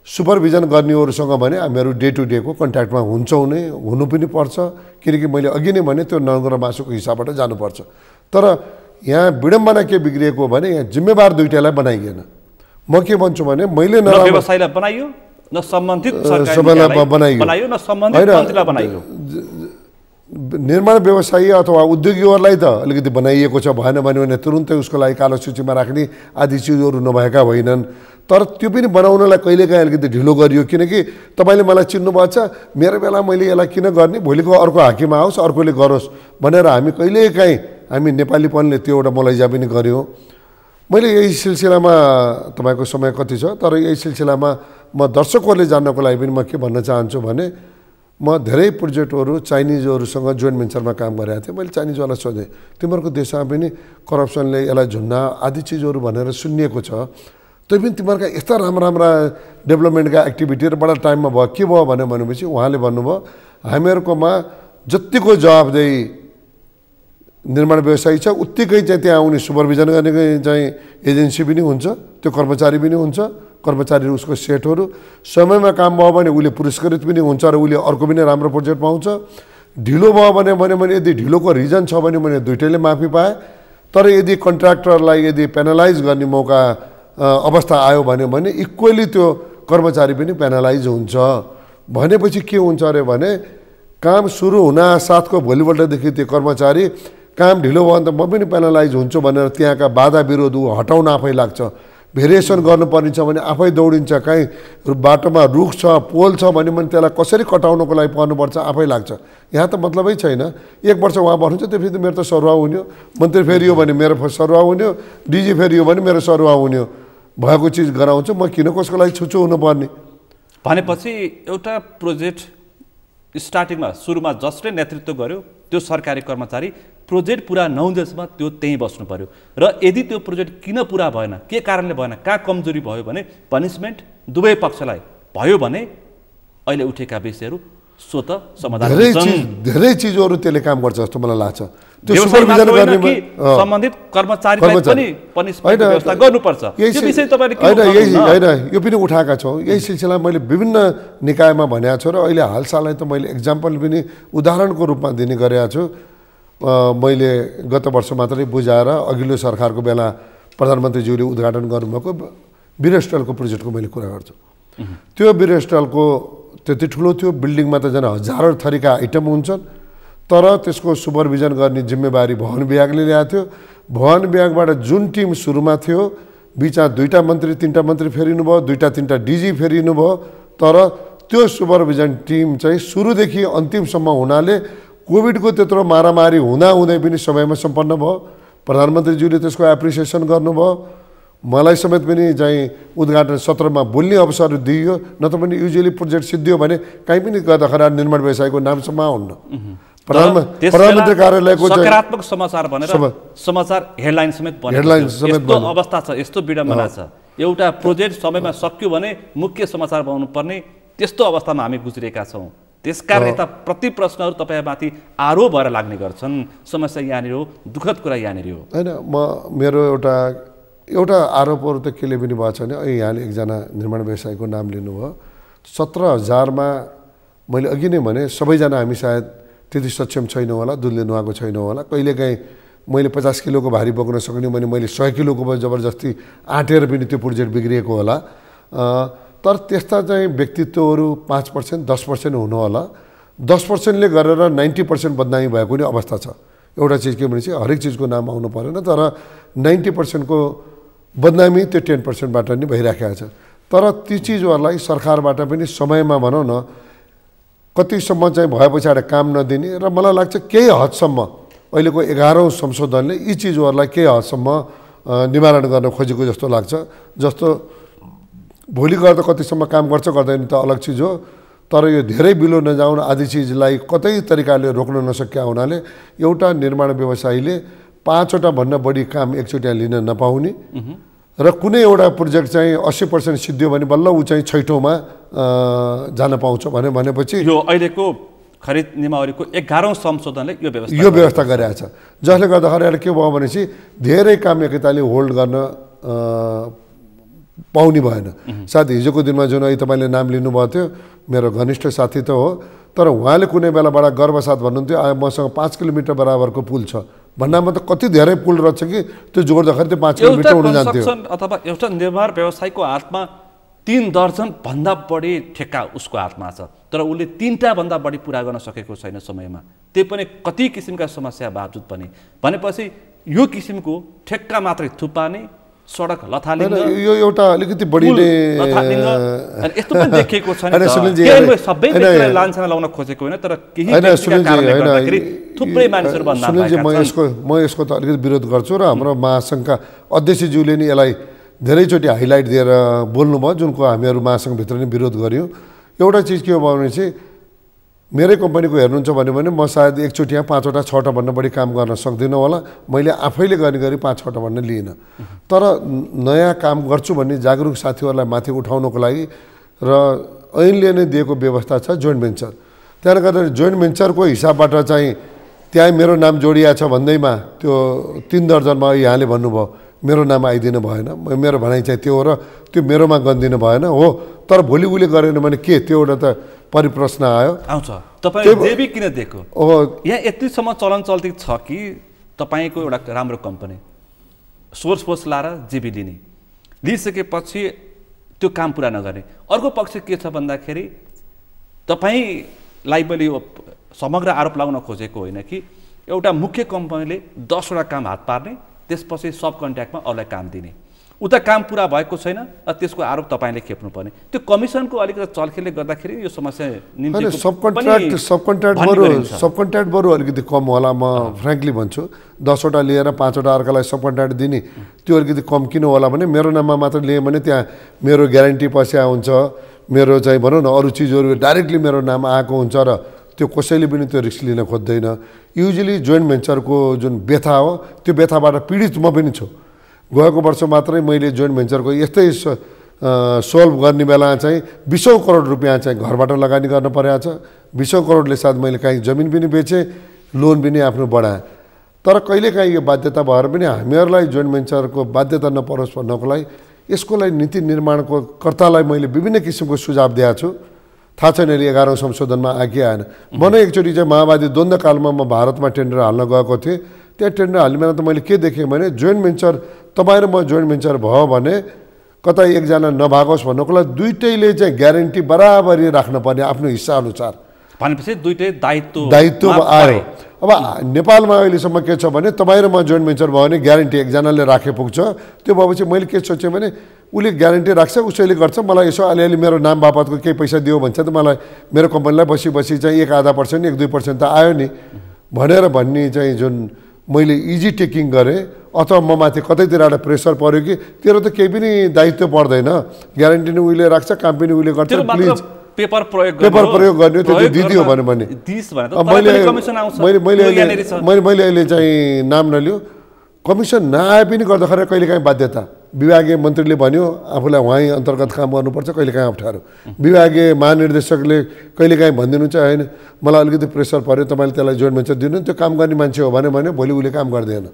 B: सुपरभिजन गर्नेहरूसँग भने हामीहरू डे टु डेको कन्ट्याक्टमा हुन्छौँ नै, हुनु पनि पर्छ, किनकि मैले अघि नै भने त्यो नङ्ग्रो मासुको हिसाबबाट जानुपर्छ। तर यहाँ विडम्बना के बिग्रिएको भने यहाँ जिम्मेवार दुईटालाई बनाइएन। म के भन्छु भने मैले
A: व्यवसायलाई बनाइयो, न सम्बन्धित
B: सबैलाई
A: बनाइयो, न सम्बन्धित मन्त्रीलाई बनाइयो।
B: निर्माण व्यवसायी अथवा उद्योगीहरूलाई त अलिकति बनाइएको छ, भएन भने तुरुन्तै उसको लागि कालो सूचीमा राख्ने आदि चिजहरू नभएका होइनन्। तर त्यो पनि बनाउनलाई कहिलेकाहीँ अलिकति ढिलो गरियो, किनकि तपाईँले मलाई चिन्नुभएको छ, मेरो बेला मैले यसलाई किन गर्ने, भोलिको अर्को हाकिम आओस् अर्कोले गरोस् भनेर हामी नेपालीपनले त्यो एउटा मलैजा पनि गऱ्यौँ। मैले यही सिलसिलामा, तपाईँको समय कति छ, तर यही सिलसिलामा म दर्शकहरूले जान्नको लागि पनि म के भन्न चाहन्छु भने म धेरै प्रोजेक्टहरू चाइनिजहरूसँग जोइन्ट भेन्चरमा काम गरेको थिएँ। मैले चाइनिजवाला सोधेँ, तिमीहरूको देशमा पनि करप्सनले यसलाई झुन्ना आदि चिजहरू भनेर सुनिएको छ, तै पनि तिमीहरूका यस्ता राम्रा डेभलपमेन्टका एक्टिभिटीहरू बडा टाइममा भयो, के भयो भनेपछि उहाँले भन्नुभयो, हामीहरूकोमा जतिको जवाबदेही निर्माण व्यवसायी छ उत्तिकै चाहिँ त्यहाँ आउने सुपरभिजन गर्ने चाहिँ एजेन्सी पनि हुन्छ, त्यो कर्मचारी पनि हुन्छ, कर्मचारी उसको सेटहरू समयमा काम भयो भने उसले पुरस्कृत पनि हुन्छ र उसले अर्को पनि राम्रो प्रोजेक्ट पाउँछ। ढिलो भयो भने यदि ढिलोको रिजन छ भने दुइटैले माफी पाए। तर यदि कन्ट्र्याक्टरलाई यदि पेनलाइज गर्ने मौका अवस्था आयो भने इक्वली त्यो कर्मचारी पनि पेनलाइज हुन्छ। भनेपछि के हुन्छ अरे भने काम सुरु हुन साथको भोलिपल्टदेखि त्यो कर्मचारी काम ढिलो भयो भने त म पनि पेनलाइज हुन्छु भनेर त्यहाँका बाधा विरोध हटाउन आफै लाग्छ। भेरिएसन गर्नुपर्ने छ भने आफै दौडिन्छ, कहीँ बाटोमा रुख छ पोल छ भने त्यसलाई कसरी कटाउनको लागि पर्नुपर्छ आफै लाग्छ। यहाँ त मतलबै छैन, 1 वर्ष उहाँ भन्नुहुन्छ त्यो फेरि मेरो त सरुवा हुन्यो, मन्त्री फेरियो भने मेरो सरुवा हुन्यो, डिजी फेरियो भने मेरो सरुवा हुन्यो, भएको चिज गराउँछु म, किन कसको लागि छुचो हुनुपर्ने।
A: भनेपछि एउटा प्रोजेक्ट स्टार्टिङमा सुरुमा जसले नेतृत्व गर्यो त्यो सरकारी कर्मचारी प्रोजेक्ट पुरा नहुँदैसम्म त्यो त्यहीँ बस्नु पर्यो, र यदि त्यो प्रोजेक्ट किन पुरा भएन, के कारणले भएन, कहाँ कमजोरी भयो भने पनिसमेन्ट दुवै पक्षलाई भयो भने अहिले उठेका विषयहरू स्वत समाधान हुन्छन्।
B: धेरै चिजहरू त्यसले काम गर्छ जस्तो मलाई लाग्छ।
A: त्यो सुपरभिजन गर्ने सम्बन्धित कर्मचारीलाई पनि पनिसमेन्ट व्यवस्था गर्नुपर्छ। यो विषय तपाईले के
B: होइन, यो पनि उठाएका छौँ। यही सिलसिलामा मैले विभिन्न निकायमा भनेको छु र अहिले हालसालै त मैले एक्जाम्पल पनि उदाहरणको रूपमा दिने गरेको छु। मैले गत वर्ष मात्रै बुझाएर अघिल्लो सरकारको बेला प्रधानमन्त्रीज्यूले उद्घाटन गर्नुभएको वीरस्थलको प्रोजेक्टको मैले कुरा गर्छु। त्यो वीरस्थलको त्यति ठुलो थियो, बिल्डिङमा त झन् हजारौँ थरीका आइटम हुन्छन्, तर त्यसको सुपरभिजन गर्ने जिम्मेवारी भवन विभागले ल्याएको थियो। भवन विभागबाट जुन टिम सुरुमा थियो, बिचमा 2टा मन्त्री 3टा मन्त्री फेरिनु भयो, 2-3टा डिजी फेरिनु भयो, तर त्यो सुपरभिजन टिम चाहिँ सुरुदेखि अन्तिमसम्म हुनाले कोभिडको त्यत्रो मारामारी हुँदै पनि समयमा सम्पन्न भयो। प्रधानमन्त्रीज्यूले त्यसको एप्रिसिएसन गर्नुभयो, मलाई समेत पनि चाहिँ उद्घाटन सत्रमा बोल्ने अवसर दिइयो। नत्र पनि युजुअली प्रोजेक्ट सिद्धियो भने कहीँ पनि गर्दाखेरि निर्माण व्यवसायको नामसम्म आउन्न। प्रधानमन्त्री कार्यालयको
A: सकारात्मक समाचार भनेर समाचार हेडलाइन समेत यस्तो अवस्था छ, यस्तो विडम्बना छ, एउटा प्रोजेक्ट समयमा सक्यो भने मुख्य समाचार बनाउनु पर्ने त्यस्तो अवस्थामा हामी गुज्रेका छौँ। त्यसकारण यता प्रति प्रश्नहरू तपाईँमाथि आरोप भएर लाग्ने गर्छन्। समस्या यहाँनिर हो, दुःखद कुरा यहाँनिर हो।
B: होइन, मेरो एउटा आरोपहरू त केले पनि भएको छ भने यहाँले एकजना निर्माण व्यवसायीको नाम लिनुभयो। 17,000मा मैले अघि नै भने सबैजना हामी सायद त्यति सक्षम छैनौँ होला, दुधले नुहाएको छैनौँ होला। कहिलेकाहीँ मैले 50 किलोको भारी बोक्न सक्ने भने मैले 100 किलोको जबरजस्ती आँटेर पनि त्यो प्रोजेक्ट बिग्रिएको होला। तर त्यस्ता चाहिँ व्यक्तित्वहरू 5% 10% हुनु होला। 10%ले गरेर 90% बदनामी भएको नि अवस्था छ। एउटा चिज के भनेपछि हरेक चिजको नाम आउनु परेन, तर 90% को बदनामी त्यो 10%बाट नि भइराखेको छ। तर ती चिजहरूलाई सरकारबाट पनि समयमा भनौँ न कतिसम्म चाहिँ भए पछाडि काम नदिने र मलाई लाग्छ केही हदसम्म अहिलेको 11औं संशोधनले यी चिजहरूलाई केही हदसम्म निवारण गर्न खोजेको जस्तो लाग्छ। जस्तो भोलि गर्दा कतिसम्म काम गर्छ गर्दैन त अलग चिज हो, तर यो धेरै बिलो नजाउन आदि चिजलाई कतै तरिकाले रोक्न नसकिया हुनाले एउटा निर्माण व्यवसायीले 5वटा भन्दा बढी काम एकचोटि लिन नपाउने र कुनै एउटा प्रोजेक्ट चाहिँ 80% सिद्धियो भने बल्ल ऊ चाहिँ छैठौँमा जान पाउँछ भनेपछि
A: यो अहिलेको खरिद नियमावलीको 11औं संशोधनले यो
B: व्यवस्था गरेको छ, जसले गर्दाखेरि अहिले के भयो भनेपछि धेरै काम एकैताले होल्ड गर्न पाउने भएन। सायद हिजोको दिनमा जुन अहिले तपाईँले नाम लिनुभएको थियो मेरो घनिष्ठ साथी त हो, तर उहाँले कुनै बेलाबाट गर्वसाथ भन्नुहुन्थ्यो मसँग 5 किलोमिटर बराबरको पुल छ भन्नामा त कति धेरै पुल रहेछ कि त्यो जोड्दाखेरि त्यो 5 किलोमिटर हुन जान्थ्यो।
A: अथवा एउटा निर्माण व्यवसायको हातमा 3 दर्जन भन्दा बढी ठेक्का उसको हातमा छ, तर उसले 3टा भन्दा बढी पुरा गर्न सकेको छैन समयमा, त्यही पनि कति किसिमका समस्या बावजुद पनि। भनेपछि यो किसिमको ठेक्का मात्रै थुपार्ने, सडक लथालिङ्ग,
B: यो एउटा अलिकति बढी नै
A: यस्तो पनि देखिएको छैन। सबै व्यक्तिलाई लान्छना लाउन खोजेको होइन, तर केही कारणले गर्दाखेरि थुप्रै मानिसहरू भन्दा
B: म यसको त अलिकति विरोध गर्छु र हाम्रो महासङ्घका अध्यक्षज्यूले नि यसलाई धेरैचोटि हाइलाइट दिएर बोल्नुभयो, जुनको हामीहरू महासङ्घभित्र नै विरोध गऱ्यौँ। एउटा चिज के हो भने चाहिँ मेरै कम्पनीको हेर्नुहुन्छ भने म सायद एकचोटि यहाँ 5वटा 6वटा भन्दा बढी काम गर्न सक्दिनँ होला, मैले आफैले गर्ने गरी 5-6वटा भन्न लिइनँ। तर नयाँ काम गर्छु भन्ने जागरुक साथीहरूलाई माथि उठाउनको लागि र ऐनले नै दिएको व्यवस्था छ जोइन्ट भेन्चर, त्यसले गर्दा जोइन्ट भेन्चरको हिसाबबाट चाहिँ त्यहाँ मेरो नाम जोडिया छ भन्दैमा त्यो 3 दर्जनमा यहाँले भन्नुभयो मेरो नाम आइदिनु भएन, मेरो भनाइ चाहिँ त्यो हो र त्यो मेरोमा गनिदिनु भएन हो। तर भोलि उसले गरेन भने के, त्यो एउटा त परिप्रश्न
A: आउँछ। तपाईँ जेबी किन दिएको? यहाँ यतिसम्म चलन चल्ती छ कि तपाईँको एउटा राम्रो कम्पनी सोर्स फोर्स लाएर जेबी लिइसकेपछि त्यो काम पुरा नगर्ने। अर्को पक्ष के छ भन्दाखेरि तपाईँलाई मैले यो समग्र आरोप लगाउन खोजेको होइन कि एउटा मुख्य कम्पनीले 10वटा काम हात पार्ने, त्यसपछि सब कन्ट्र्याक्टमा अरूलाई काम दिने, उता काम पुरा भएको छैन, त्यसको आरोप तपाईँले खेप्नुपर्ने। त्यो कमिसनको अलिकति चलखेलले गर्दाखेरि यो समस्या
B: सब कन्ट्र्याक्ट बरु अलिकति कम होला, म फ्रेङ्कली भन्छु। 10वटा लिएर 5वटा अर्कालाई सब कन्ट्र्याक्ट दिने त्यो अलिकति कम किन होला भने मेरो नाममा मात्र लिएँ भने त्यहाँ मेरो ग्यारेन्टी पस्या हुन्छ, मेरो चाहिँ भनौँ न अरू चिजहरू डाइरेक्टली मेरो नाम आएको हुन्छ र त्यो कसैले पनि त्यो रिस्क लिन खोज्दैन। युजली जोइन्ट भेन्चरको जुन व्यथा हो त्यो व्यथाबाट पीडित म पनि छु। गएको वर्ष मात्रै मैले जोइन्ट भेन्चरको यस्तै सोल्भ गर्ने बेला चाहिँ 20औं करोड रुपियाँ चाहिँ घरबाट लगानी गर्न परेको छ। 20औं करोडले साथ मैले काहीँ जमिन पनि बेचेँ, लोन पनि आफ्नो बढाएँ। तर कहिलेकाहीँ यो बाध्यता भएर पनि हामीहरूलाई जोइन्ट भेन्चरको बाध्यता नपरोस् भन्नको लागि यसको लागि नीति निर्माणको कर्तालाई मैले विभिन्न किसिमको सुझाव दिएको छु। थाहा छैन अहिले 11औं संशोधनमा आए कि आएन। म नै एकचोटि चाहिँ माओवादी द्वन्द्वकालमा म भारतमा टेन्डर हाल्न गएको थिएँ। त्यहाँ टेन्डर हाल्ने बेला त मैले के देखेँ भने जोइन्ट भेन्चर तपाईँ र म जोइन्ट भेन्चर भयो भने कतै एकजना नभागोस् भन्नको लागि दुईटैले चाहिँ ग्यारेन्टी बराबरी राख्नुपर्ने आफ्नो हिस्सा अनुसार
A: भनेपछि दुईटै
B: दायित्व आयो। अब नेपालमा अहिलेसम्म के छ भने तपाईँ र म जोइन्ट भेन्चर भयो भने ग्यारेन्टी एकजनाले राखे पुग्छ। त्यो भएपछि मैले के सोचेँ भने उसले ग्यारेन्टी राख्छ, उसैले गर्छ, मलाई यसो अलिअलि मेरो नाम बापतको केही पैसा दियो भन्छ त मलाई मेरो कम्पनीलाई बसी चाहिँ 1-आधा%, 1-2% त आयो नि भनेर भन्ने चाहिँ जुन मैले इजी टेकिङ गरेँ। अथवा म माथि कतैतिरबाट प्रेसर पऱ्यो कि तेरो त केही पनि दायित्व पर्दैन, ग्यारेन्टी नै उसले राख्छ, काम पनि उसले गर्छ, प्लिज
A: पेपर प्रयोग
B: गर्ने त्यो दिदियो भने मैले अहिले चाहिँ नाम नलियो कमिसन नआए पनि गर्दाखेरि कहिलेकाहीँ बाध्यता विभागीय मन्त्रीले भन्यो आफूलाई वहीँ अन्तर्गत काम गर्नुपर्छ, कहिलेकाहीँ अप्ठ्यारो विभागीय महानिर्देशकले कहिलेकाहीँ भनिदिनुहुन्छ होइन मलाई अलिकति प्रेसर पऱ्यो तपाईँले त्यसलाई जोइन्ट भेन्चर दिनु, त्यो काम गर्ने मान्छे हो भने भोलि उसले काम गर्दैन।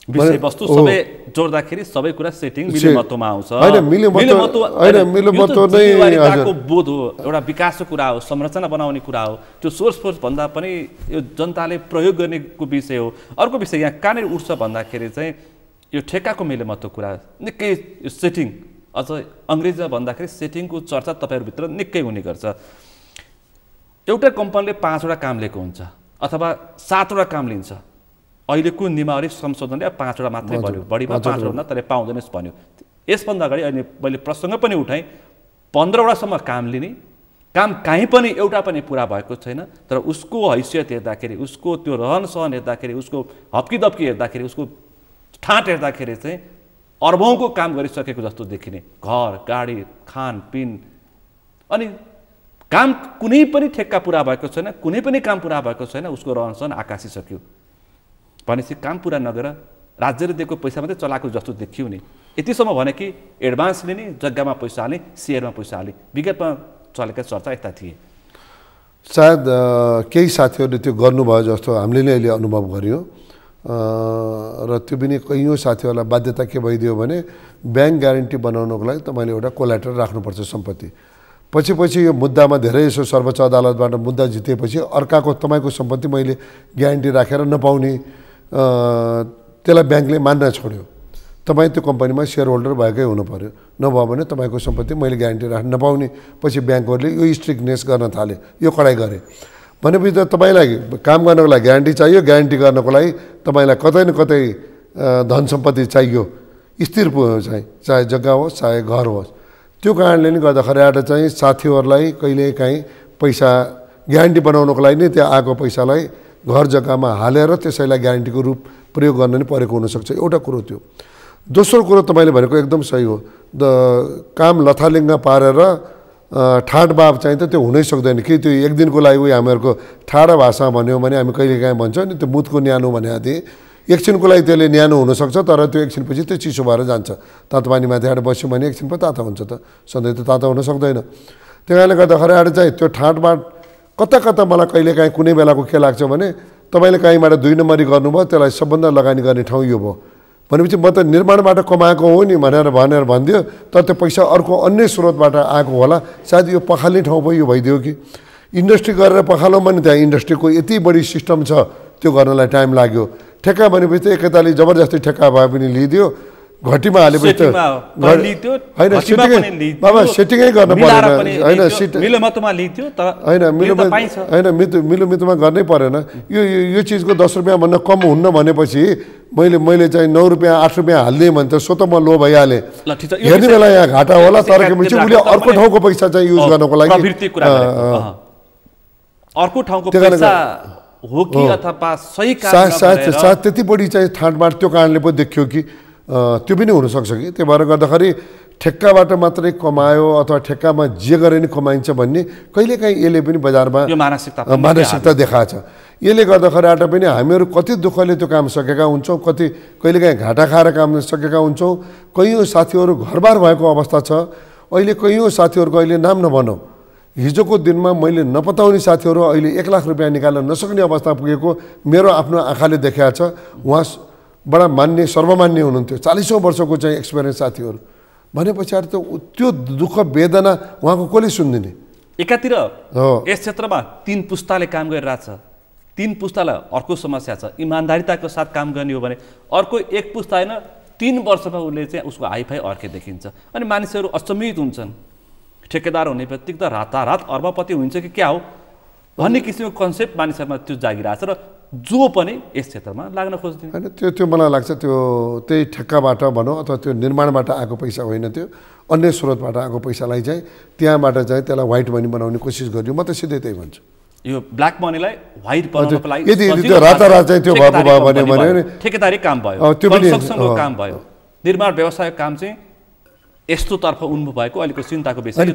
A: विषयवस्तु सबै जोड्दाखेरि सबै कुरा सेटिङ मिलेमतोमा आउँछ।
B: मिलेमतो नै
A: बोध हो, एउटा विकासको कुरा हो, संरचना बनाउने कुरा हो। त्यो सोर्स फोर्स भन्दा पनि यो जनताले प्रयोग गर्नेको विषय हो। अर्को विषय यहाँ कहाँनिर उठ्छ भन्दाखेरि चाहिँ यो ठेक्काको मिलेमतो कुरा निकै सेटिङ, अझ अङ्ग्रेजीमा भन्दाखेरि सेटिङको चर्चा तपाईँहरूभित्र निकै हुने गर्छ। एउटा कम्पनीले 5वटा काम लिएको हुन्छ अथवा 7वटा काम लिन्छ। अहिलेको नियमावली संशोधनले 5वटा मात्रै भन्यो, बढीमा 5वटा भन्दा तर पाउँदैनस् भन्यो। यसभन्दा अगाडि अहिले मैले प्रसङ्ग पनि उठाएँ 15वटासम्म काम लिने, काम कहीँ पनि एउटा पनि पुरा भएको छैन, तर उसको हैसियत हेर्दाखेरि, उसको त्यो रहनसहन हेर्दाखेरि, उसको हप्कीदप्की हेर्दाखेरि, उसको ठाँट हेर्दाखेरि चाहिँ अर्बौँको काम गरिसकेको जस्तो देखिने, घर गाडी खानपिन, अनि काम कुनै पनि ठेक्का पुरा भएको छैन, कुनै पनि काम पुरा भएको छैन, उसको रहनसहन आकासिसक्यो भनेपछि काम पुरा नगरेर राज्यले दिएको पैसा मात्रै चलाएको जस्तो देखियो नि। यतिसम्म भने कि एडभान्स लिने, जग्गामा पैसा हाल्ने, सेयरमा पैसा हाल्ने, विगतमा चलेका चर्चा यता थिए।
B: सायद केही साथीहरूले त्यो गर्नुभयो जस्तो हामीले नै अहिले अनुभव गऱ्यौँ र त्यो पनि कैयौँ साथीहरूलाई बाध्यता के भइदियो भने ब्याङ्क ग्यारेन्टी बनाउनको लागि तपाईँले एउटा कोल्याटरल राख्नुपर्छ सम्पत्ति। पछि यो मुद्दामा धेरै यसो सर्वोच्च अदालतबाट मुद्दा जितेपछि अर्काको तपाईँको सम्पत्ति मैले ग्यारेन्टी राखेर नपाउने, त्यसलाई ब्याङ्कले मान्न छोड्यो। तपाईँ त्यो कम्पनीमा सेयर होल्डर भएकै हुनु पर्यो, नभयो भने तपाईँको सम्पत्ति मैले ग्यारेन्टी राख्न नपाउने। पछि ब्याङ्कहरूले यो स्ट्रिक्टनेस गर्न थाले, यो कडाइ गरे। भनेपछि त तपाईँलाई काम गर्नको लागि ग्यारेन्टी चाहियो, ग्यारेन्टी गर्नको लागि तपाईँलाई कतै न कतै धन सम्पत्ति चाहियो, स्थिर चाहिँ, चाहे जग्गा होस् चाहे घर होस्। त्यो कारणले नै गर्दाखेरि आएर चाहिँ साथीहरूलाई कहिलेकाहीँ पैसा ग्यारेन्टी बनाउनको लागि नै त्यहाँ आएको पैसालाई घर जग्गामा हालेर त्यसैलाई ग्यारेन्टीको रूप प्रयोग गर्न नै परेको हुनसक्छ। एउटा कुरो त्यो। दोस्रो कुरो तपाईँले भनेको एकदम सही हो, काम लथालिङ्ग पारेर ठाड बाब चाहिँ त त्यो हुनै सक्दैन कि त्यो एक दिनको लागि उयो हामीहरूको ठाडा भाषा भन्यो भने हामी कहिलेकाहीँ भन्छौँ नि त्यो मुतको न्यानो भने थिएँ, एकछिनको लागि त्यसले न्यानो हुनसक्छ, तर त्यो एकछिनपछि त्यो चिसो भएर जान्छ। तातो पानी माथि आएर बस्यो भने एकछिन पो तातो हुन्छ, त सधैँ त तातो हुन सक्दैन। त्यही कारणले गर्दाखेरि आएर चाहिँ त्यो ठाडबाट कता कता मलाई कहिलेकाहीँ कुनै बेलाको के लाग्छ भने तपाईँले कहीँबाट 2 नम्बरी गर्नुभयो, त्यसलाई सबभन्दा लगानी गर्ने ठाउँ यो भयो भनेपछि म त निर्माणबाट कमाएको हो नि भनेर भनिदियो, तर त्यो पैसा अर्को अन्य स्रोतबाट आएको होला। सायद यो पखाल्ने ठाउँ पो यो भइदियो कि इन्डस्ट्री गरेर पखालौँ भने त्यहाँ इन्डस्ट्रीको यति बढी सिस्टम छ, त्यो गर्नलाई टाइम लाग्यो। ठेक्का भनेपछि त एकैताली जबरजस्ती ठेक्का भए पनि लिइदियो, घटीमा हालेपछि त होइन बाबा सेटिङै गर्न परेन, होइन मिलोमितोमा गर्नै परेन। यो चिजको 10 रुपियाँ भन्न कम हुन्न भनेपछि मैले चाहिँ 9 रुपियाँ 8 रुपियाँ हाल्दिएँ भने त स्वतः म लो भइहालेँ। हेर्ने बेला यहाँ घाटा होला, तर उसले अर्को ठाउँको पैसा चाहिँ युज गर्नको लागि
A: अर्को ठाउँको पैसा हो कि अथवा सही
B: सायद त्यति बढी चाहिँ ठाडबाट त्यो कारणले पो देखियो कि त्यो पनि हुनसक्छ कि। त्यही भएर गर्दाखेरि ठेक्काबाट मात्रै कमायो अथवा ठेक्कामा जे गरे नि कमाइन्छ भन्ने कहिलेकाहीँ यसले पनि बजारमा मानसिकता देखाएको छ। यसले गर्दाखेरि आएर पनि हामीहरू कति दुःखले त्यो काम सकेका हुन्छौँ, कति कहिलेकाहीँ घाटा खाएर काम सकेका हुन्छौँ। कैयौँ साथीहरू घरबार भएको अवस्था छ। अहिले कैयौँ साथीहरूको अहिले नाम नभनौँ, हिजोको दिनमा मैले नपताउने साथीहरू अहिले 1 लाख रुपियाँ निकाल्न नसक्ने अवस्था पुगेको मेरो आफ्नो आँखाले देखाएको छ। उहाँ बडा मान्य सर्वमान्य हुनुहुन्थ्यो, 40औं वर्षको चाहिँ एक्सपिरियन्स साथीहरू भनेपछि त त्यो दुःख वेदना उहाँको कसले सुनिदिने।
A: एकातिर यस क्षेत्रमा 3 पुस्ताले काम गरिरहेछ, 3 पुस्तालाई अर्को समस्या छ, इमान्दारिताको साथ काम गर्ने हो भने अर्को 1 पुस्ता होइन 3 वर्षमा उसले चाहिँ उसको हाइफाई अर्कै देखिन्छ। अनि मानिसहरू अचम्मित हुन्छन्, ठेकेदार हुने बित्तिकै त रातारात अर्बपति हुन्छ कि क्या हो भन्ने किसिमको कन्सेप्ट मानिसहरूमा त्यो जागिरहेछ र जो पनि यस क्षेत्रमा लाग्न खोज्दैन।
B: होइन त्यो मलाई लाग्छ त्यो त्यही ठेक्काबाट भनौँ अथवा त्यो निर्माणबाट आएको पैसा होइन, त्यो अन्य स्रोतबाट आएको पैसालाई चाहिँ त्यहाँबाट चाहिँ त्यसलाई व्हाइट मनी बनाउने कोसिस गरियो। म त सिधै त्यही भन्छु,
A: यो ब्ल्याक मनीलाई व्हाइट बनाउनको लागि
B: यदि त्यो रातारात चाहिँ त्यो भएको भयो भने
A: ठेकेदारी काम भयो, कन्स्ट्रक्सनको काम भयो, निर्माण व्यवसायको काम चाहिँ यस्तो तर्फ उन्मुख भएको अहिलेको चिन्ताको विषय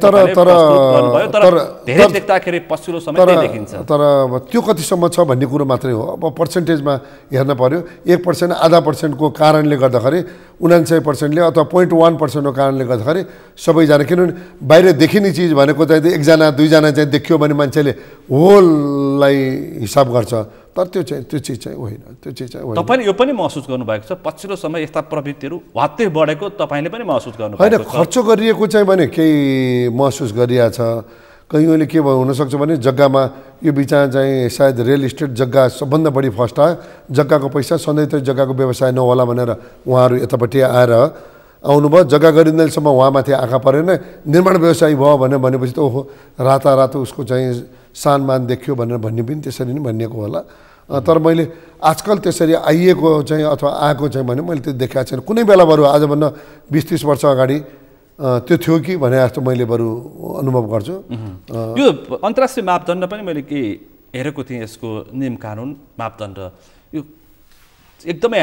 A: धेरै देख्दाखेरि पछिल्लो समय देखिन्छ।
B: तर त्यो कतिसम्म छ भन्ने कुरो मात्रै हो। अब पर्सेन्टेजमा हेर्न पर्यो, 1% आधा पर्सेन्टको कारणले गर्दाखेरि 99%ले अथवा 0.1%को कारणले गर्दाखेरि सबैजना, किनभने बाहिर देखिने चिज भनेको चाहिँ 1 जना 2 जना चाहिँ देखियो भने मान्छेले होललाई हिसाब गर्छ, तर त्यो चिज चाहिँ होइन, त्यो चिज चाहिँ होइन।
A: तपाईँले यो पनि महसुस गर्नुभएको छ पछिल्लो समय यस्ता प्रवृत्तिहरू वात्तै बढेको तपाईँले पनि महसुस गर्नुभएको
B: होइन? खर्च गरिएको चाहिँ भने केही महसुस गरिएको छ। कहीँले के भयो हुनसक्छ भने जग्गामा यो बिचमा चाहिँ सायद रियल इस्टेट जग्गा सबभन्दा बढी फर्स्ट आयो, जग्गाको पैसा सधैँ त्यो जग्गाको व्यवसाय नहोला भनेर उहाँहरू यतापट्टि आएर आउनुभयो। जग्गा गरिँदैसम्म उहाँमाथि आँखा परेन, निर्माण व्यवसाय भयो भनेपछि त ओहो रातारात उसको चाहिँ सानमान देखियो भनेर भन्ने पनि त्यसरी नै भनिएको होला। तर मैले आजकल त्यसरी आइएको चाहिँ अथवा आएको चाहिँ भने मैले त्यो देखाएको छैन। कुनै बेला बरु आजभन्दा 20-30 वर्ष अगाडि त्यो थियो कि भने जस्तो मैले बरु अनुभव गर्छु।
A: यो अन्तर्राष्ट्रिय मापदण्ड पनि मैले के हेरेको थिएँ, यसको नियम कानुन मापदण्ड यो एकदमै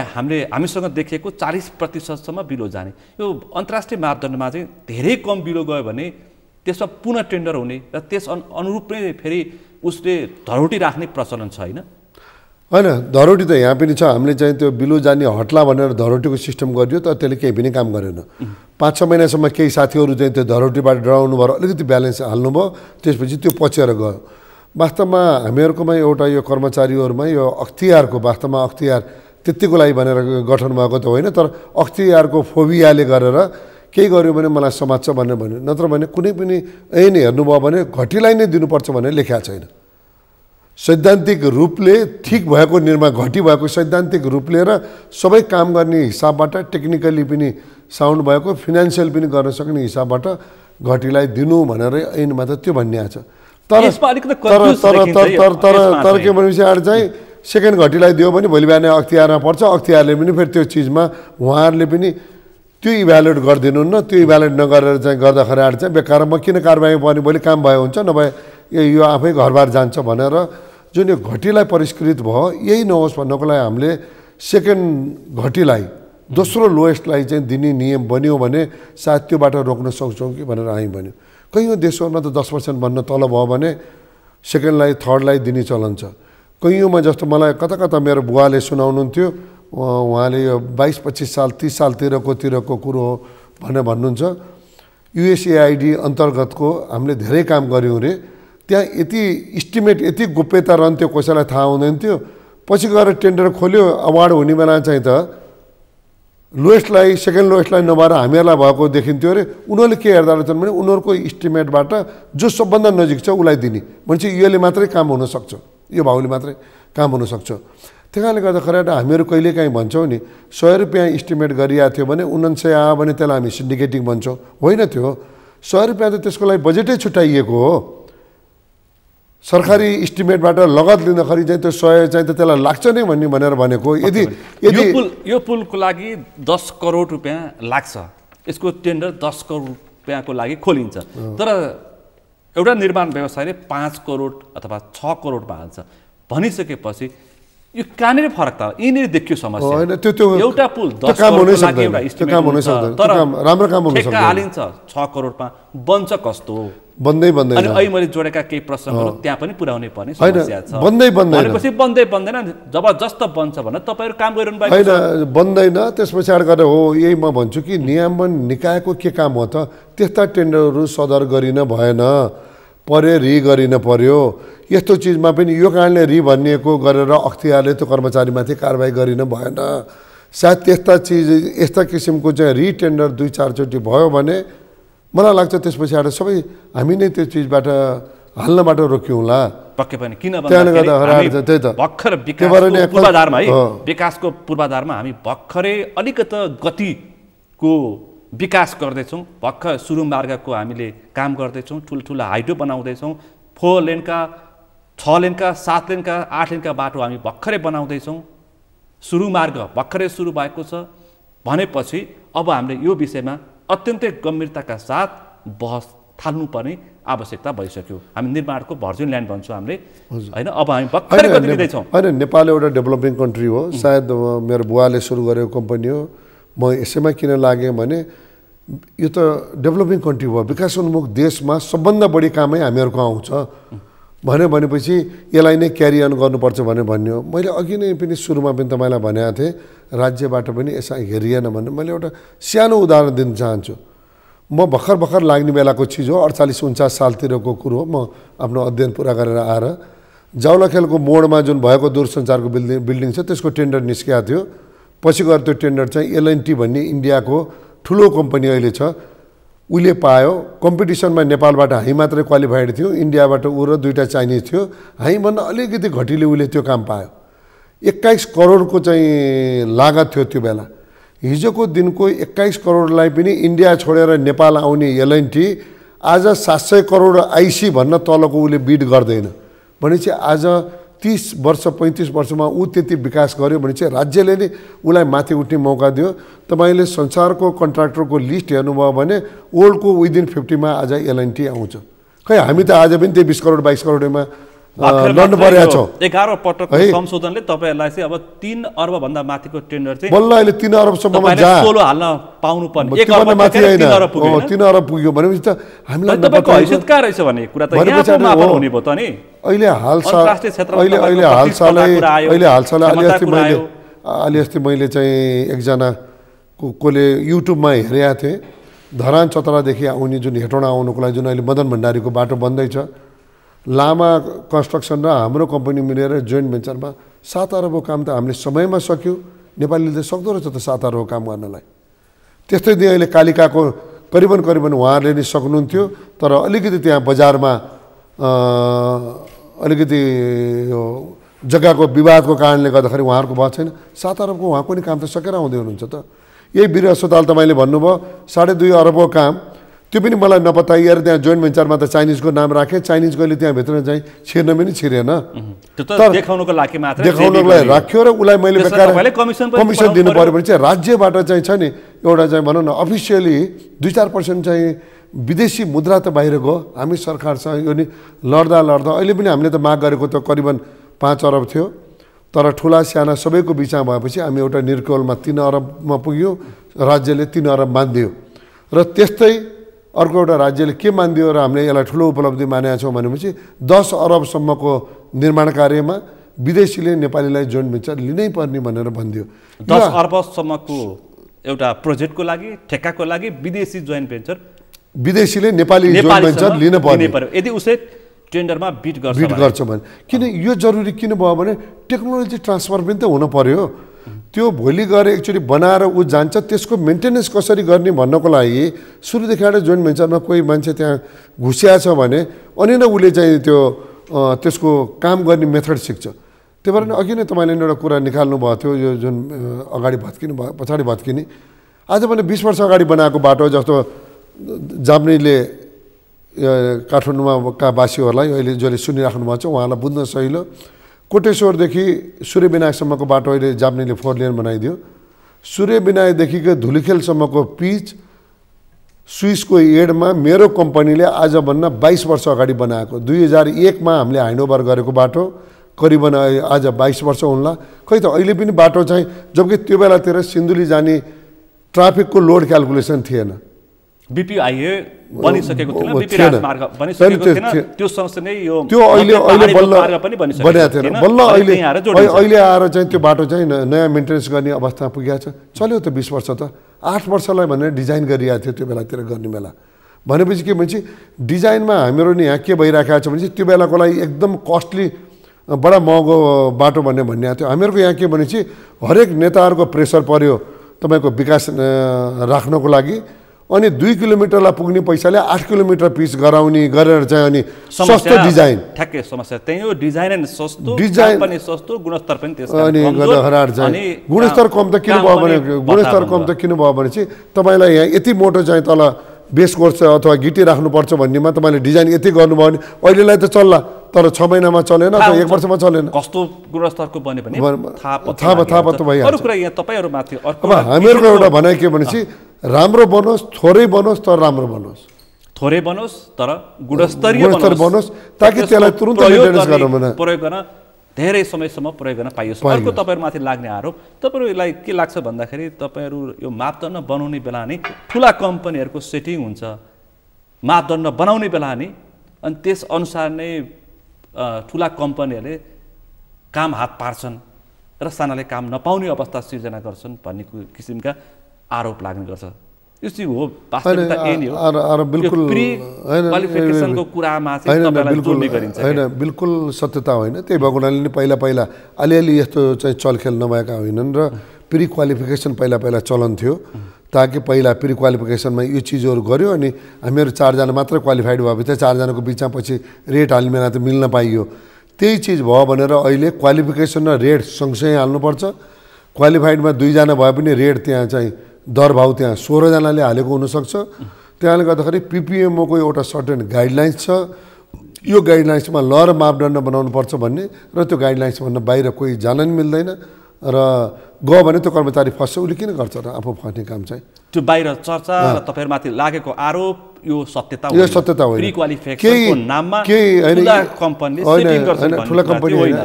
A: हामीसँग देखिएको 40% बिलो जाने, यो अन्तर्राष्ट्रिय मापदण्डमा चाहिँ धेरै कम बिलो गयो भने त्यसमा पुनः टेन्डर हुने र त्यस अनुरूप नै फेरि उसले धरोटी राख्ने प्रचलन छ होइन?
B: होइन, धरोटी त यहाँ पनि छ। हामीले चाहिँ त्यो बिलो जाने हट्ला भनेर धरोटीको सिस्टम गरियो तर त्यसले केही पनि काम गरेन। 5-6 महिनासम्म केही साथीहरू चाहिँ त्यो धरोटीबाट डराउनु भयो, अलिकति ब्यालेन्स हाल्नुभयो, त्यसपछि त्यो पचेर गयो। वास्तवमा हामीहरूकोमा एउटा यो कर्मचारीहरूमा यो अख्तियारको वास्तवमा अख्तियार त्यतिको लागि भनेर गठन भएको त होइन, तर अख्तियारको फोबियाले गरेर केही गर्यो भने मलाई समात्छ भनेर भन्यो। नत्र भने कुनै पनि ऐन हेर्नुभयो भने घटीलाई नै दिनुपर्छ भनेर लेखेको छैन। सैद्धान्तिक रूपले ठिक भएको निर्माण घटी भएको सैद्धान्तिक रूप लिएर सबै काम गर्ने हिसाबबाट टेक्निकली पनि साउन्ड भएको फिनान्सियल पनि गर्न सक्ने हिसाबबाट घटीलाई दिनु भनेर ऐनमा त त्यो भनिएको छ। तर के भनेपछि आएर चाहिँ सेकेन्ड घटीलाई दियो भने भोलि बिहान अख्तियारमा पर्छ, अख्तियारले पनि फेरि त्यो चिजमा उहाँहरूले पनि त्यो इभ्यालुएट गरिदिनुहुन्न। त्यो इभ्यालुएट नगरेर चाहिँ गर्दाखेरि आएर चाहिँ बेकार म किन कारबाही पर्ने, भोलि काम भयो हुन्छ, नभए यो आफै घरबार जान्छ भनेर जुन यो घटीलाई परिष्कृत भयो यही नहोस् भन्नको लागि हामीले सेकेन्ड घटीलाई दोस्रो लोएस्टलाई चाहिँ दिने नियम बन्यो भने सायद त्योबाट रोक्न सक्छौँ कि भनेर हामी भन्यो। कयौँ देशहरूमा त 10% भन्नु तल भयो भने सेकेन्डलाई थर्डलाई दिने चलन छ। कयौँमा जस्तो मलाई कता कता मेरो बुवाले सुनाउनुहुन्थ्यो, उहाँले यो 22-25 साल 30 सालतिरको कुरो हो भनेर भन्नुहुन्छ। युएसएआइडी अन्तर्गतको हामीले धेरै काम गऱ्यौँ रे, त्यहाँ यति इस्टिमेट यति गोप्यता रहन्थ्यो, कसैलाई थाहा हुँदैन थियो। पछि गएर टेन्डर खोल्यो, अवार्ड हुने बेला चाहिँ त लोएस्टलाई सेकेन्ड लोएस्टलाई नभएर हामीहरूलाई भएको देखिन्थ्यो अरे। उनीहरूले के हेर्दा रहेछन् भने उनीहरूको इस्टिमेटबाट जो सबभन्दा नजिक छ उसलाई दिने भनेपछि यसले मात्रै काम हुनसक्छ, यो भाउले मात्रै काम हुनसक्छ। त्यही कारणले गर्दाखेरि हामीहरू कहिलेकाहीँ भन्छौँ नि 100 रुपियाँ इस्टिमेट गरिएको थियो भने 99 आयो भने त्यसलाई हामी सिन्डिकेटिङ भन्छौँ, होइन त्यो 100 रुपियाँ त त्यसको लागि बजेटै छुट्याइएको हो। सरकारी इस्टिमेटबाट लगत लिँदाखेरि चाहिँ त्यो 100 चाहिँ त त्यसलाई लाग्छ नै भन्ने भनेर भनेको। यदि
A: यो पुलको लागि 10 करोड रुपियाँ लाग्छ, यसको टेन्डर 10 करोड रुपियाँको लागि खोलिन्छ, तर एउटा निर्माण व्यवसायले 5 करोड अथवा 6 करोडमा हाल्छ भनिसकेपछि यो कहाँनिर फरक त यहीँनिर देखियो समस्या होइन। त्यो एउटा पुल 10 करोडको लागि एउटा इस्टिमेट तर
B: राम्रो काम हुन सक्दैन,
A: हालिन्छ 6 करोडमा बन्छ कस्तो
B: बन्दै बन्दैन।
A: अनि अहिले मैले जोडेका केही प्रश्नहरू त्यहाँ पनि पुर्याउनै पर्ने समस्या छ।
B: बन्दैन
A: भनेपछि बन्दैन, जबरजस्त बन्छ भनेर तपाईँहरू काम गरिरहनु भएको
B: होइन, बन्दैन। त्यस पछाडि गएर हो यही म भन्छु कि नियमन निकायको के काम हो त, त्यस्ता टेन्डरहरू सदर गरिन भएन, पर्यो रि गरिन पर्यो। यस्तो चिजमा पनि यो कारणले रि भनिएको गरेर अख्तियारले त्यो कर्मचारीमाथि कारबाही गरिन भएन। सायद त्यस्ता चिज यस्ता किसिमको चाहिँ रि टेन्डर 2-4 चोटि भयो भने मलाई लाग्छ त्यस पछाडि सबै हामी नै त्यो चिजबाट हाल्नबाट रोक्यौँला।
A: पक्कै पनि किन भर्खर विकासको पूर्वाधारमा हामी भर्खरै अलिकति गतिको विकास गर्दैछौँ। भर्खर सुरु मार्गको हामीले काम गर्दैछौँ, ठुल्ठुला हाइडो बनाउँदैछौँ, 4 लेनका 6 लेनका 7 लेनका 8 लेनका बाटो हामी भर्खरै बनाउँदैछौँ। सुरु मार्ग भर्खरै सुरु भएको छ भनेपछि अब हामीले यो विषयमा अत्यन्तै गम्भीरताका साथ बहस थाल्नुपर्ने आवश्यकता भइसक्यो। हामी निर्माणको भर्जिन ल्यान्ड भन्छौँ हामीले होइन, अब हामी भर्खरै गति लिँदैछौँ।
B: होइन, नेपाल एउटा डेभलपिङ कन्ट्री हो, सायद मेरो बुवाले सुरु गरेको कम्पनी हो। म यसैमा किन लागेँ भने यो त डेभलपिङ कन्ट्री हो, विकासोन्मुख देशमा सबभन्दा बढी कामै हामीहरूको आउँछ भनेपछि यसलाई नै क्यारी अन गर्नुपर्छ भनेर भन्यो। मैले अघि नै पनि सुरुमा पनि तपाईँलाई भनेको थिएँ राज्यबाट पनि यसलाई हेरिएन भने मैले एउटा सानो उदाहरण दिन चाहन्छु। म भर्खर लाग्ने बेलाको चिज हो, 48-49 सालतिरको कुरो हो। म आफ्नो अध्ययन पुरा गरेर आएर जाउलाखेलको मोडमा जुन भएको दूरसञ्चारको बिल्डिङ छ त्यसको टेन्डर निस्किएको थियो। पछि गएर त्यो टेन्डर चाहिँ L&T भन्ने इन्डियाको ठुलो कम्पनी अहिले छ, उसले पायो। कम्पिटिसनमा नेपालबाट हामी मात्रै क्वालिफाइड थियौँ, इन्डियाबाट ऊ र 2टा चाइनिज थियो। हामीभन्दा अलिकति घटिले उसले त्यो काम पायो। 21 करोडको चाहिँ लागत थियो त्यो बेला। हिजोको दिनको 21 करोडलाई पनि इन्डिया छोडेर नेपाल आउने L&T आज 700 करोड आइसी भन्न तलको उसले बिड गर्दैन भनेपछि आज 30 वर्ष 35 वर्षमा ऊ त्यति विकास गर्यो भने चाहिँ राज्यले नै उसलाई माथि उठ्ने मौका दियो। तपाईँले संसारको कन्ट्र्याक्टरको लिस्ट हेर्नुभयो भने ओल्डको विदिन 50 मा आज एलएनटी आउँछ। खै हामी त आज पनि त्यही 20 करोड 22 करोडमा लड्नु परेको छौँ।
A: 11 पटक संशोधनले तपाईँहरूलाई चाहिँ अब 3 अर्ब भन्दा माथिको टेन्डर चाहिँ
B: बल्ल अहिले 3 अरबसम्ममा जा
A: सोलो हाल्न पाउनु पर्ने।
B: 1 अर्ब माथि हैन 3 अरब पुग्यो भनेपछि त हामीलाई
A: तपाईको हैसियत कहाँ रहेछ भन्ने कुरा त यहाँको मापन हुने भयो त नि।
B: अहिले अलि अस्ति मैले चाहिँ एकजना कोले युट्युबमा हेरेका थिएँ। धरान चतरादेखि आउने जुन हेटौँडा आउनुको लागि जुन अहिले मदन भण्डारीको बाटो बन्दैछ, लामा कन्स्ट्रक्सन र हाम्रो कम्पनी मिलेर जोइन्ट भेन्चरमा 7 अरबको काम त हामीले समयमा सक्यो। नेपालीले त सक्दो रहेछ त 7 अरबको काम गर्नलाई। त्यस्तै दिन अहिले कालिकाको करिबन उहाँहरूले नै सक्नुहुन्थ्यो, तर अलिकति त्यहाँ बजारमा अलिकति यो जग्गाको विवादको कारणले गर्दाखेरि उहाँहरूको भएको छैन। 7 अरबको उहाँको नि काम त सकेर आउँदै हुनुहुन्छ त। यही वीर अस्पताल तपाईँले भन्नुभयो 2.5 अरबको काम, त्यो पनि मलाई नपत्याएर त्यहाँ जोइन्ट भेन्चरमा त चाइनिजको नाम राखेँ। चाइनिजकोले त्यहाँभित्र चाहिँ छिर्न पनि छिरेन,
A: देखाउनको लागि
B: राख्यो र उसलाई मैले कमिसन दिनु पऱ्यो भने चाहिँ राज्यबाट चाहिँ छ नि एउटा चाहिँ भनौँ न अफिसियली 2-4% चाहिँ विदेशी मुद्रा त बाहिर गयो। हामी सरकारसँग यो नि लड्दा अहिले पनि हामीले त माग गरेको त करिबन 5 अरब थियो, तर ठुला साना सबैको बिचमा भएपछि हामी एउटा निर्कोलमा 3 अरबमा पुग्यो। राज्यले 3 अरब मानिदियो र त्यस्तै अर्को एउटा राज्यले के मानिदियो र हामीले यसलाई ठुलो उपलब्धि मानेका छौँ भनेपछि 10 अरबसम्मको निर्माण कार्यमा विदेशीले नेपालीलाई जोइन्ट भेन्चर लिनै पर्ने भनेर भनिदियो।
A: 10 अरबसम्मको एउटा प्रोजेक्टको लागि ठेक्काको लागि विदेशी जोइन्ट भेन्चर
B: विदेशीले नेपाली जोइन्ट भेन्चर लिन पर्यो
A: यदि उसले टेन्डरमा बिट
B: गर्छ भने। किन यो जरुरी किन भयो भने टेक्नोलोजी ट्रान्सफर पनि त हुन पर्यो। त्यो भोलि गएर एक्चुअली बनाएर ऊ जान्छ, त्यसको मेन्टेनेन्स कसरी गर्ने भन्नको लागि सुरुदेखि जोइन्ट भेन्चरमा कोही मान्छे त्यहाँ घुसिया छ भने अनि नै उसले चाहिँ त्यो त्यसको काम गर्ने मेथड सिक्छ। त्यही भएर अघि नै तपाईँले एउटा कुरा निकाल्नु भएको थियो, यो जुन अगाडि भत्किनु भयो पछाडि भत्किने, आज भने 20 वर्ष अगाडि बनाएको बाटो जस्तो जाम्नीले काठमाडौँमा का वासीहरूलाई अहिले जसले सुनिराख्नु भएको छ उहाँलाई बुझ्न सहिलो। कोटेश्वरदेखि सूर्यविनायकसम्मको बाटो अहिले जाप्नेले 4 लेन बनाइदियो। सूर्यविनायकदेखिको धुलिखेलसम्मको पिच स्विसको एडमा मेरो कम्पनीले आजभन्दा 22 वर्ष अगाडि बनाएको। 2001मा हामीले ह्यान्डओभर गरेको बाटो करिबन आज 22 वर्ष हुन्ला। खै त अहिले पनि बाटो चाहिँ जबकि त्यो बेलातिर सिन्धुली जाने ट्राफिकको लोड क्यालकुलेसन थिएन,
A: बीपीआईए बनिसकेको थिएन, बीपी राजमार्ग बनिसकेको थिएन, त्यो सँगसँगै यो
B: त्यो अहिले बल्ल बनेको थिएन। बल्ल अहिले आएर चाहिँ त्यो बाटो चाहिँ नयाँ मेन्टेनेन्स गर्ने अवस्थामा पुगेको छ। चल्यो त 20 वर्ष त 8 वर्षलाई भनेर डिजाइन गरिरहेको थियो त्यो बेलातिर गर्ने बेला। भनेपछि के भन्छ डिजाइनमा हाम्रो नि यहाँ के भइरहेको छ भने त्यो बेलाको लागि एकदम कस्टली बडा महँगो बाटो भन्ने भनिएको थियो। हामीहरूको यहाँ के भनेपछि हरेक नेताहरूको प्रेसर पर्यो तपाईँको विकास राख्नको लागि, अनि 2 किलोमिटरलाई पुग्ने पैसाले 8 किलोमिटर पिच गराउने गरेर चाहिँ अनि सस्तो डिजाइन
A: ठ्याक्कै समस्या त्यही हो। डिजाइन अनि सस्तो, डिजाइन पनि सस्तो, गुणस्तर पनि त्यसको
B: अनि गदहरार चाहिँ गुणस्तर कम त किन भयो भने गुणस्तर कम त किन भयो भने चाहिँ तपाईलाई यहाँ यति मोटो चाहिँ तल बेस कोर्स अथवा गिटी राख्नुपर्छ भन्नेमा तपाईँले डिजाइन यति गर्नुभयो भने अहिलेलाई त चल्ला, तर 6 महिनामा चलेन अथवा 1 वर्षमा चलेन।
A: कस्तो गुणस्तरको बने पनि
B: थाहा पत्तो भइहाल्छ।
A: अरु कुरा यहाँ तपाईहरुमाथि
B: अब हामीहरूको एउटा भनाइ के भनेपछि राम्रो बनोस्, थोरै बनोस् तर राम्रो बनोस्,
A: थोरै बनोस् तर गुणस्तरीय
B: बनोस्, ताकि त्यसलाई तुरुन्त मेन्टेनेन्स गर्न
A: प्रयोग गर्न धेरै समयसम्म प्रयोग गर्न पाइयोस्। अर्को तपाईहरुमाथि लाग्ने आरोप, तपाईहरुलाई के लाग्छ भन्दाखेरि तपाईहरु यो मापदण्ड बनाउने बेला नि ठूला कम्पनीहरुको सेटिङ हुन्छ, मापदण्ड बनाउने बेला नि, अनि त्यस अनुसार नै ठूला कम्पनीहरुले काम हात पार्छन् र सानाले काम नपाउने अवस्था सिर्जना गर्छन् भन्ने किसिमका आरोप लाग्ने गर्छ। यो चाहिँ हो वास्तविकता यही नै हो।
B: बिल्कुल
A: क्वालिफिकेसनको कुरामा चाहिँ तपाईलाई जोड्ने गरिन्छ
B: हैन, बिल्कुल सत्यता होइन। त्यही भएको हुनाले नि पहिला अलिअलि यस्तो चाहिँ चलखेल नभएका होइनन् र प्री क्वालिफिकेसन पहिला चलन थियो, ताकि पहिला प्री क्वालिफिकेसनमा यो चिजहरू गर्यो अनि हामीहरू 4 जना मात्र क्वालिफाइड भएपछि 4 जनाको बिचमा पछि रेट हाल्मेला त मिल्न पाइयो। त्यही चिज भयो भनेर अहिले क्वालिफिकेसन र रेट सँगसँगै हाल्नुपर्छ। क्वालिफाइडमा 2 जना भए पनि रेट त्यहाँ चाहिँ दर भाउ त्यहाँ 16 जनाले हालेको हुनसक्छ। त्यसले गर्दाखेरि पिपिएमओको एउटा सर्टेन गाइडलाइन्स छ। यो गाइडलाइन्समा ल र मापदण्ड बनाउनुपर्छ भन्ने र त्यो गाइडलाइन्सभन्दा बाहिर कोही जान नि मिल्दैन र गयो भने त्यो कर्मचारी फस्छ उसले किन गर्छ र आफू फस्ने काम चाहिँ
A: त्यो बाहिर चर्चा र तपाईँहरूमाथि लागेको आरोप यो सत्यता
B: यो सत्यता होइन
A: प्रिक्वालिफिकेसनको नाममा ठुला कम्पनीले सेटिङ गर्छन्
B: ठुला कम्पनी होइन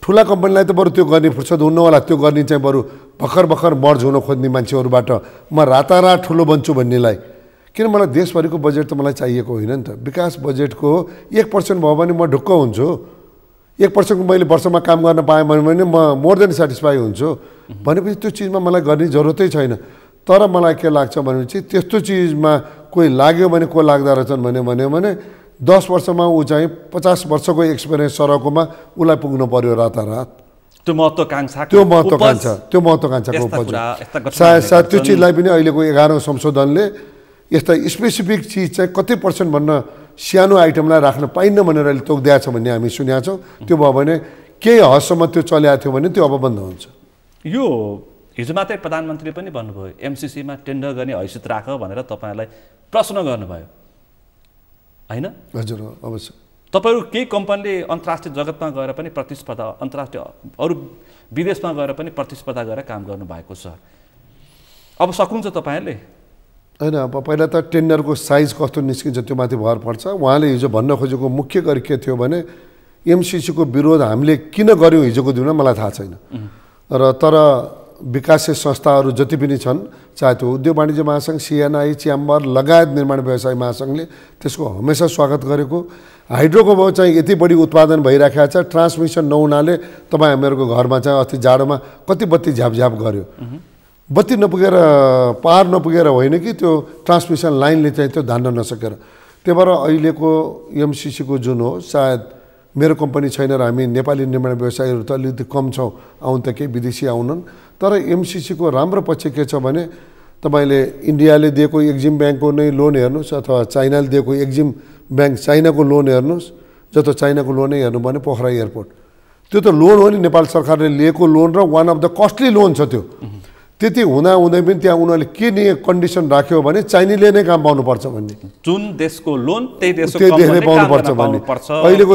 B: ठुला कम्पनीलाई त बरु त्यो गर्ने फुर्सद हुन्न होला त्यो गर्ने चाहिँ बरु भर्खर मर्ज हुन खोज्ने मान्छेहरूबाट म रातारात ठुलो बन्छु भन्नेलाई किन मलाई देशभरिको बजेट त मलाई चाहिएको होइन नि त विकास बजेटको 1% भयो भने म ढुक्क हुन्छु 1% मैले वर्षमा काम गर्न पाएँ भने म मोर देन सेटिस्फाई हुन्छु भनेपछि त्यो चिजमा मलाई गर्ने जरुरतै छैन तर मलाई के लाग्छ भनेपछि त्यस्तो चिजमा कोही लाग्यो भने को लाग्दा रहेछन् भने 10 वर्षमा ऊ चाहिँ 50 वर्षको एक्सपिरियन्स सरकोमा उसलाई पुग्नु पर्यो रातारात
A: त्यो महत्त्वाकांक्षा
B: महत्त्वाकांक्षाको उपज सायद त्यो चिजलाई पनि अहिलेको 11औं संशोधनले यस्ता स्पेसिफिक चिज चाहिँ कति % भन्न सानो आइटमलाई राख्न पाइन्न भनेर अहिले तोकिदिएको छ भन्ने हामी सुनेका छौँ त्यो भयो भने केही हदसम्म त्यो चलिएको थियो भने त्यो अब बन्द हुन्छ
A: यो हिजो मात्रै प्रधानमन्त्रीले पनि भन्नुभयो एमसिसीमा टेन्डर गर्ने हैसियत राख भनेर तपाईँहरूलाई प्रश्न गर्नुभयो हैन
B: हजुर अवश्य
A: तपाईँहरू केही कम्पनीले अन्तर्राष्ट्रिय जगतमा गएर पनि प्रतिस्पर्धा अन्तर्राष्ट्रिय अरू विदेशमा गएर पनि प्रतिस्पर्धा गरेर काम गर्नुभएको छ अब सक्नुहुन्छ तपाईँहरूले
B: होइन अब पहिला त टेन्डरको साइज कस्तो निस्किन्छ त्यो माथि भर पर्छ उहाँले हिजो भन्न खोजेको मुख्य गरी के थियो भने एमसिसीको विरोध हामीले किन गर्यौँ हिजोको दिनमा मलाई थाहा छैन र तर विकासशील संस्थाहरू जति पनि छन् चाहे त्यो उद्योग वाणिज्य महासङ्घ सिएनआई च्याम्बर लगायत निर्माण व्यवसाय महासङ्घले त्यसको हमेसा स्वागत गरेको हाइड्रोको भाउ चाहिँ यति बढी उत्पादन भइराखेको छ ट्रान्समिसन नहुनाले तपाईँ हामीहरूको घरमा चाहिँ अस्ति जाडोमा कति बत्ती झ्यापझ्याप गर्यो बत्ती नपुगेर पार नपुगेर होइन कि त्यो ट्रान्समिसन लाइनले चाहिँ त्यो धान्न नसकेर त्यही भएर अहिलेको एमसिसीको जुन हो सायद मेरो कम्पनी छैन र हामी नेपाली निर्माण व्यवसायीहरू त अलिकति कम छौँ आउनु त केही विदेशी आउनन् तर एमसिसीको राम्रो पक्ष के छ भने तपाईँले इन्डियाले दिएको एक्जिम ब्याङ्कको नै लोन हेर्नुहोस् अथवा चाइनाले दिएको एक्जिम ब्याङ्क चाइनाको लोन हेर्नुहोस् जस्तो चाइनाको लोनै हेर्नु भने पोखरा एयरपोर्ट त्यो त लोन हो नि नेपाल सरकारले लिएको लोन र one of the costly loan छ त्यो त्यति हुँदै पनि त्यहाँ उनीहरूले के कन्डिसन राख्यो भने चाइनीले नै काम पाउनुपर्छ भन्ने
A: जुन देशको लोन त्यही देशको
B: कम्पनीले पाउनुपर्छ भन्ने अहिलेको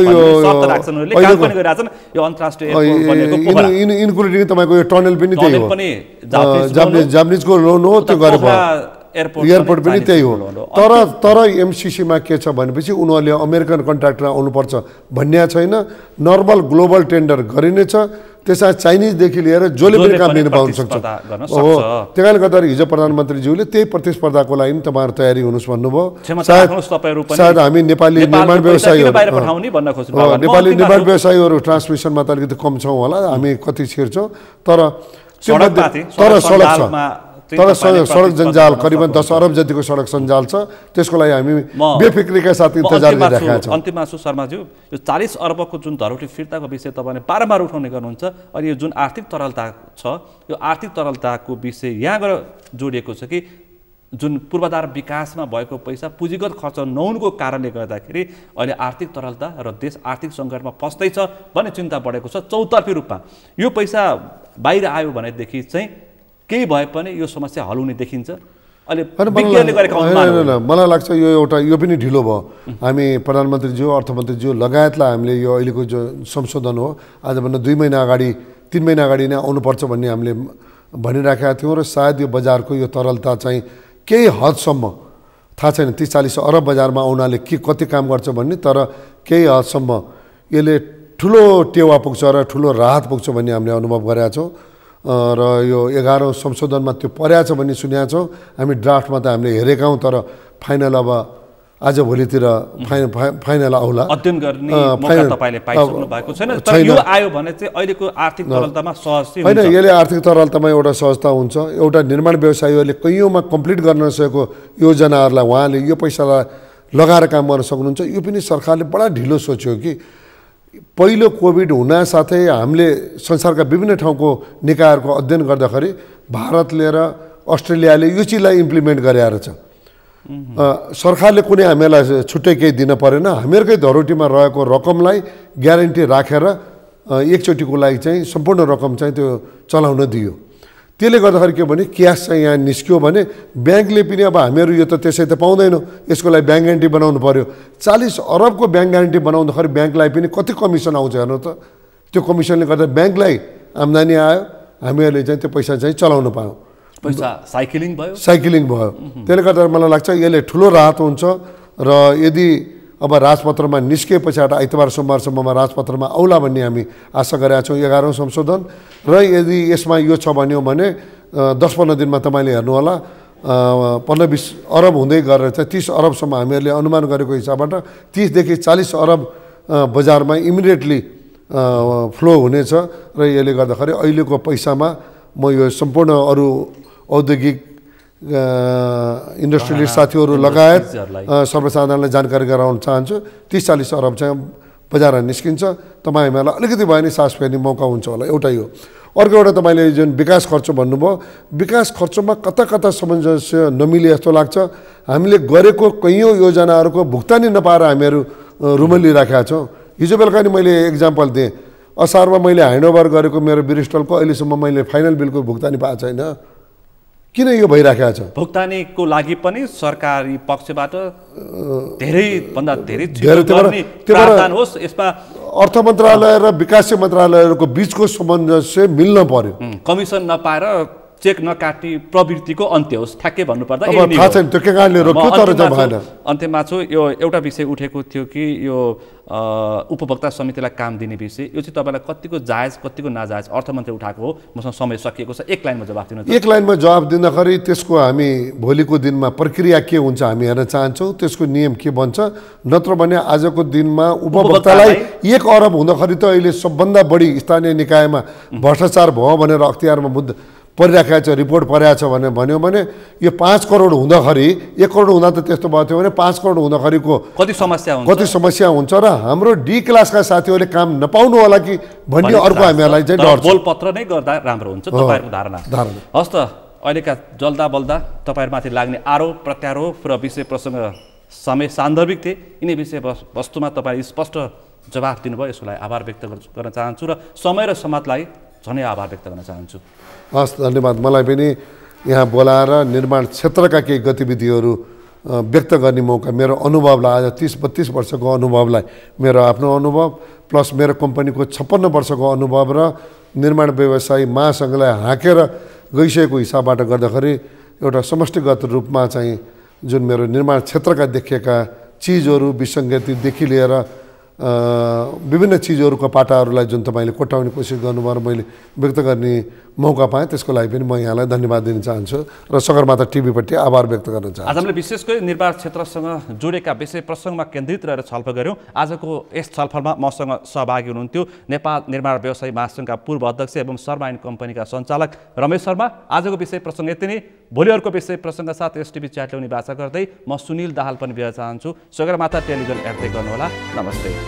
B: इन्क्लुडिङ तपाईँको यो टनल पनि त्यही हो जापानिजको लोन हो त्यो गरेर एयरपोर्ट पनि त्यही हो तर एमसिसीमा के छ भनेपछि उनीहरूले अमेरिकन कन्ट्र्याक्टर आउनुपर्छ भन्ने छैन नर्मल ग्लोबल टेन्डर गरिनेछ त्यसमा चाइनिजदेखि लिएर जसले पनि काम लिन पाउन सक्छ हो त्यही कारणले गर्दा हिजो प्रधानमन्त्रीज्यूले त्यही प्रतिस्पर्धाको लागि तपाईँहरू तयारी हुनुहोस् भन्नुभयो सायद हामी नेपाली निर्माण व्यवसायीहरू ट्रान्समिसनमा त अलिकति कम छौँ होला हामी कति छिर्छौँ तर सडक छ तर सडक जन्जाल करिबन 10 अरब जतिको सडक सञ्जाल छ त्यसको लागि हामी बेफिक्रीका साथ इन्तजार गरिरहेका छौँ
A: अन्तिममा शर्माज्यू यो 40 अर्बको जुन धरोहर फिर्ताको विषय तपाईँले बारम्बार उठाउने गर्नुहुन्छ अनि यो जुन आर्थिक तरलता छ यो आर्थिक तरलताको विषय यहाँ गएर जोडिएको छ कि जुन पूर्वाधार विकासमा भएको पैसा पुँजीगत खर्च नहुनुको कारणले गर्दाखेरि अहिले आर्थिक तरलता र देश आर्थिक सङ्कटमा फस्दैछ भन्ने चिन्ता बढेको छ चौतर्फी रूपमा यो पैसा बाहिर आयो भनेदेखि चाहिँ केही भए पनि यो समस्या हल हुने देखिन्छ
B: मलाई लाग्छ यो एउटा यो पनि ढिलो भयो हामी प्रधानमन्त्रीज्यू अर्थमन्त्रीज्यू लगायतलाई हामीले यो अहिलेको जो संशोधन हो आजभन्दा 2 महिना अगाडि 3 महिना अगाडि नै आउनुपर्छ भन्ने हामीले भनिराखेका थियौँ र सायद यो बजारको यो तरलता चाहिँ केही हदसम्म थाहा छैन 30-40 अरब बजारमा आउनाले के कति काम गर्छ भन्ने तर केही हदसम्म यसले ठुलो टेवा पुग्छ र ठुलो राहत पुग्छ भन्ने हामीले अनुभव गरेका छौँ र यो 11औं संशोधनमा त्यो परेछ भन्ने सुनेका छौँ हामी ड्राफ्टमा त हामीले हेरेका हौँ तर फाइनल अब आज भोलितिर फाइनल आउला
A: अध्ययन गर्ने मौका तपाईले पाइसक्नु भएको छैन तर यो आयो भने चाहिँ अहिलेको आर्थिक तरलतामा सहज
B: होइन यसले आर्थिक तरलतामा एउटा सहजता हुन्छ एउटा निर्माण व्यवसायीहरूले कैयौँमा कम्प्लिट गर्न नसकेको योजनाहरूलाई उहाँले यो पैसालाई लगाएर काम गर्न सक्नुहुन्छ यो पनि सरकारले बडा ढिलो सोच्यो कि पहिलो कोभिड हुनासाथै हामीले संसारका विभिन्न ठाउँको निकायहरूको अध्ययन गर्दाखेरि भारतले र अस्ट्रेलियाले यो चिजलाई इम्प्लिमेन्ट गरेर छ सरकारले कुनै हामीलाई छुट्टै केही दिन परेन हामीहरूकै धरोटीमा रहेको रकमलाई ग्यारेन्टी राखेर एकचोटिको लागि चाहिँ सम्पूर्ण रकम चाहिँ त्यो चलाउन दियो त्यसले गर्दाखेरि के भने क्यास चाहिँ यहाँ निस्क्यो भने ब्याङ्कले पनि अब हामीहरू यो त त्यसै त पाउँदैनौँ, यसको लागि ब्याङ्क ग्यारेन्टी बनाउनु पर्यो। 40 अरबको ब्याङ्क ग्यारेन्टी बनाउँदाखेरि ब्याङ्कलाई पनि कति कमिसन आउँछ हेर्नु त। त्यो कमिसनले गर्दा ब्याङ्कलाई आम्दानी आयो, हामीहरूले चाहिँ त्यो पैसा चाहिँ चलाउनु पायौँ,
A: पैसा साइक्लिङ भयो।
B: त्यसले गर्दा मलाई लाग्छ यसले ठुलो राहत हुन्छ। र यदि अब राजपत्रमा निस्के पछाडि आइतबार सोमबारसम्ममा राजपत्रमा आउला भन्ने हामी आशा गरेका छौँ 11औं संशोधन। र यदि यसमा यो छ भन्यो भने 10-15 दिनमा तपाईँले हेर्नुहोला 15-20 अरब हुँदै गरेर चाहिँ 30 अरबसम्म हामीहरूले अनुमान गरेको हिसाबबाट 30 देखि 40 अरब बजारमा इमिडिएटली फ्लो हुनेछ। र यसले गर्दाखेरि अहिलेको पैसामा म यो सम्पूर्ण अरू औद्योगिक इन्डस्ट्रियलिस्ट साथीहरू लगायत सर्वसाधारणलाई जानकारी गराउन चाहन्छु। 30-40 अरब चाहिँ बजारमा निस्किन्छ। तपाईँहरूलाई अलिकति भयो भने सास फेर्ने मौका हुन्छ होला। एउटा यो। अर्को एउटा तपाईँले जुन विकास खर्च भन्नुभयो, विकास खर्चमा कता कता सामञ्जस्य नमिले जस्तो लाग्छ। हामीले गरेको कैयौँ योजनाहरूको भुक्तानी नपाएर हामीहरू रुमलिराखेका छौँ। हिजो बेलुका नि मैले एक्जाम्पल दिएँ, असारमा मैले ह्यान्डओभर गरेको मेरो ब्रिस्टलको अहिलेसम्म मैले फाइनल बिलको भुक्तानी पाएको छैन। किन यो भइराखेको छ?
A: भुक्तानीको लागि पनि सरकारी पक्षबाट धेरैभन्दा धेरै प्रावधान होस्। यसमा
B: अर्थ मन्त्रालय र विकास मन्त्रालयहरूको बिचको सामञ्जस्य मिल्न पर्यो।
A: कमिसन नपाएर चेक नकाटी प्रवृत्तिको अन्त्य होस्, ठ्याक्कै भन्नुपर्दा।
B: अब थाहा छैन त्यो के कारणले रोक्यो, तर चाहिँ भएन।
A: अन्त्यमा चाहिँ यो एउटा विषय उठेको थियो कि यो उपभोक्ता समितिलाई काम दिने विषय, यो चाहिँ तपाईँलाई कतिको जायज कतिको नाजायज अर्थमन्त्री उठाएको हो? मसँग समय सकिएको छ, एक लाइनमा जवाफ दिनु।
B: एक लाइनमा जवाफ दिँदाखेरि त्यसको हामी भोलिको दिनमा प्रक्रिया के हुन्छ हामी हेर्न चाहन्छौँ, त्यसको नियम के बन्छ। नत्र भने आजको दिनमा उपभोक्तालाई 1 अरब हुँदाखेरि त अहिले सबभन्दा बढी स्थानीय निकायमा भ्रष्टाचार भयो भनेर अख्तियारमा मुद्दा परिराखेको छ, रिपोर्ट परेको छ भने भन्यो भने यो 5 करोड हुँदाखेरि 1 करोड हुँदा त त्यस्तो भएको थियो भने 5 करोड हुँदाखेरिको
A: कति समस्या
B: हुन्छ र हाम्रो डी क्लासका साथीहरूले काम नपाउनु होला कि भन्ने अर्को हामीहरूलाई चाहिँ डर छ।
A: बोलपत्र नै गर्दा राम्रो हुन्छ तपाईँहरूको धारणा। हस् त, अहिलेका जल्दा बल्दा तपाईँहरूमाथि लाग्ने आरोप प्रत्यारोप र विषय प्रसङ्ग समय सान्दर्भिक थिए। यिनै विषय वस्तुमा तपाईँ स्पष्ट जवाफ दिनुभयो, यसको लागि आभार व्यक्त गर्न चाहन्छु र समय र समाजलाई झनै आभार व्यक्त गर्न चाहन्छु।
B: हस्, धन्यवाद। मलाई पनि यहाँ बोलाएर निर्माण क्षेत्रका केही गतिविधिहरू व्यक्त गर्ने मौका, मेरो अनुभवलाई आज 30-32 वर्षको अनुभवलाई, मेरो आफ्नो अनुभव प्लस मेरो कम्पनीको 56 वर्षको अनुभव र निर्माण व्यवसायी महासङ्घलाई हाँकेर गइसकेको हिसाबबाट गर्दाखेरि एउटा समष्टिगत रूपमा चाहिँ जुन मेरो निर्माण क्षेत्रका देखिएका चिजहरू विसङ्गतिदेखि लिएर विभिन्न चिजहरूको पाटाहरूलाई जुन तपाईँले कोट्याउने कोसिस गर्नुभयो र मैले व्यक्त गर्ने मौका पाएँ, त्यसको लागि पनि म यहाँलाई धन्यवाद दिन चाहन्छु र सगरमाथा टिभीपट्टि आभार व्यक्त गर्न चाहन्छु।
A: आज हामीले विशेष गरी निर्माण क्षेत्रसँग जोडेका विषय प्रसङ्गमा केन्द्रित रहेर छलफल गऱ्यौँ। आजको यस छलफलमा मसँग सहभागी हुनुहुन्थ्यो नेपाल निर्माण व्यवसायी महासङ्घका पूर्व अध्यक्ष एवं शर्मा एन्ड कम्पनीका सञ्चालक रमेश शर्मा। आजको विषय प्रसङ्ग यति नै। भोलि अर्को विषय प्रसङ्ग साथ एसटिभी च्याट ल्याउने बाचा गर्दै म सुनिल दाहाल पनि बिदा चाहन्छु। सगरमाथा टेलिभिजन हेर्दै गर्नुहोला। नमस्ते।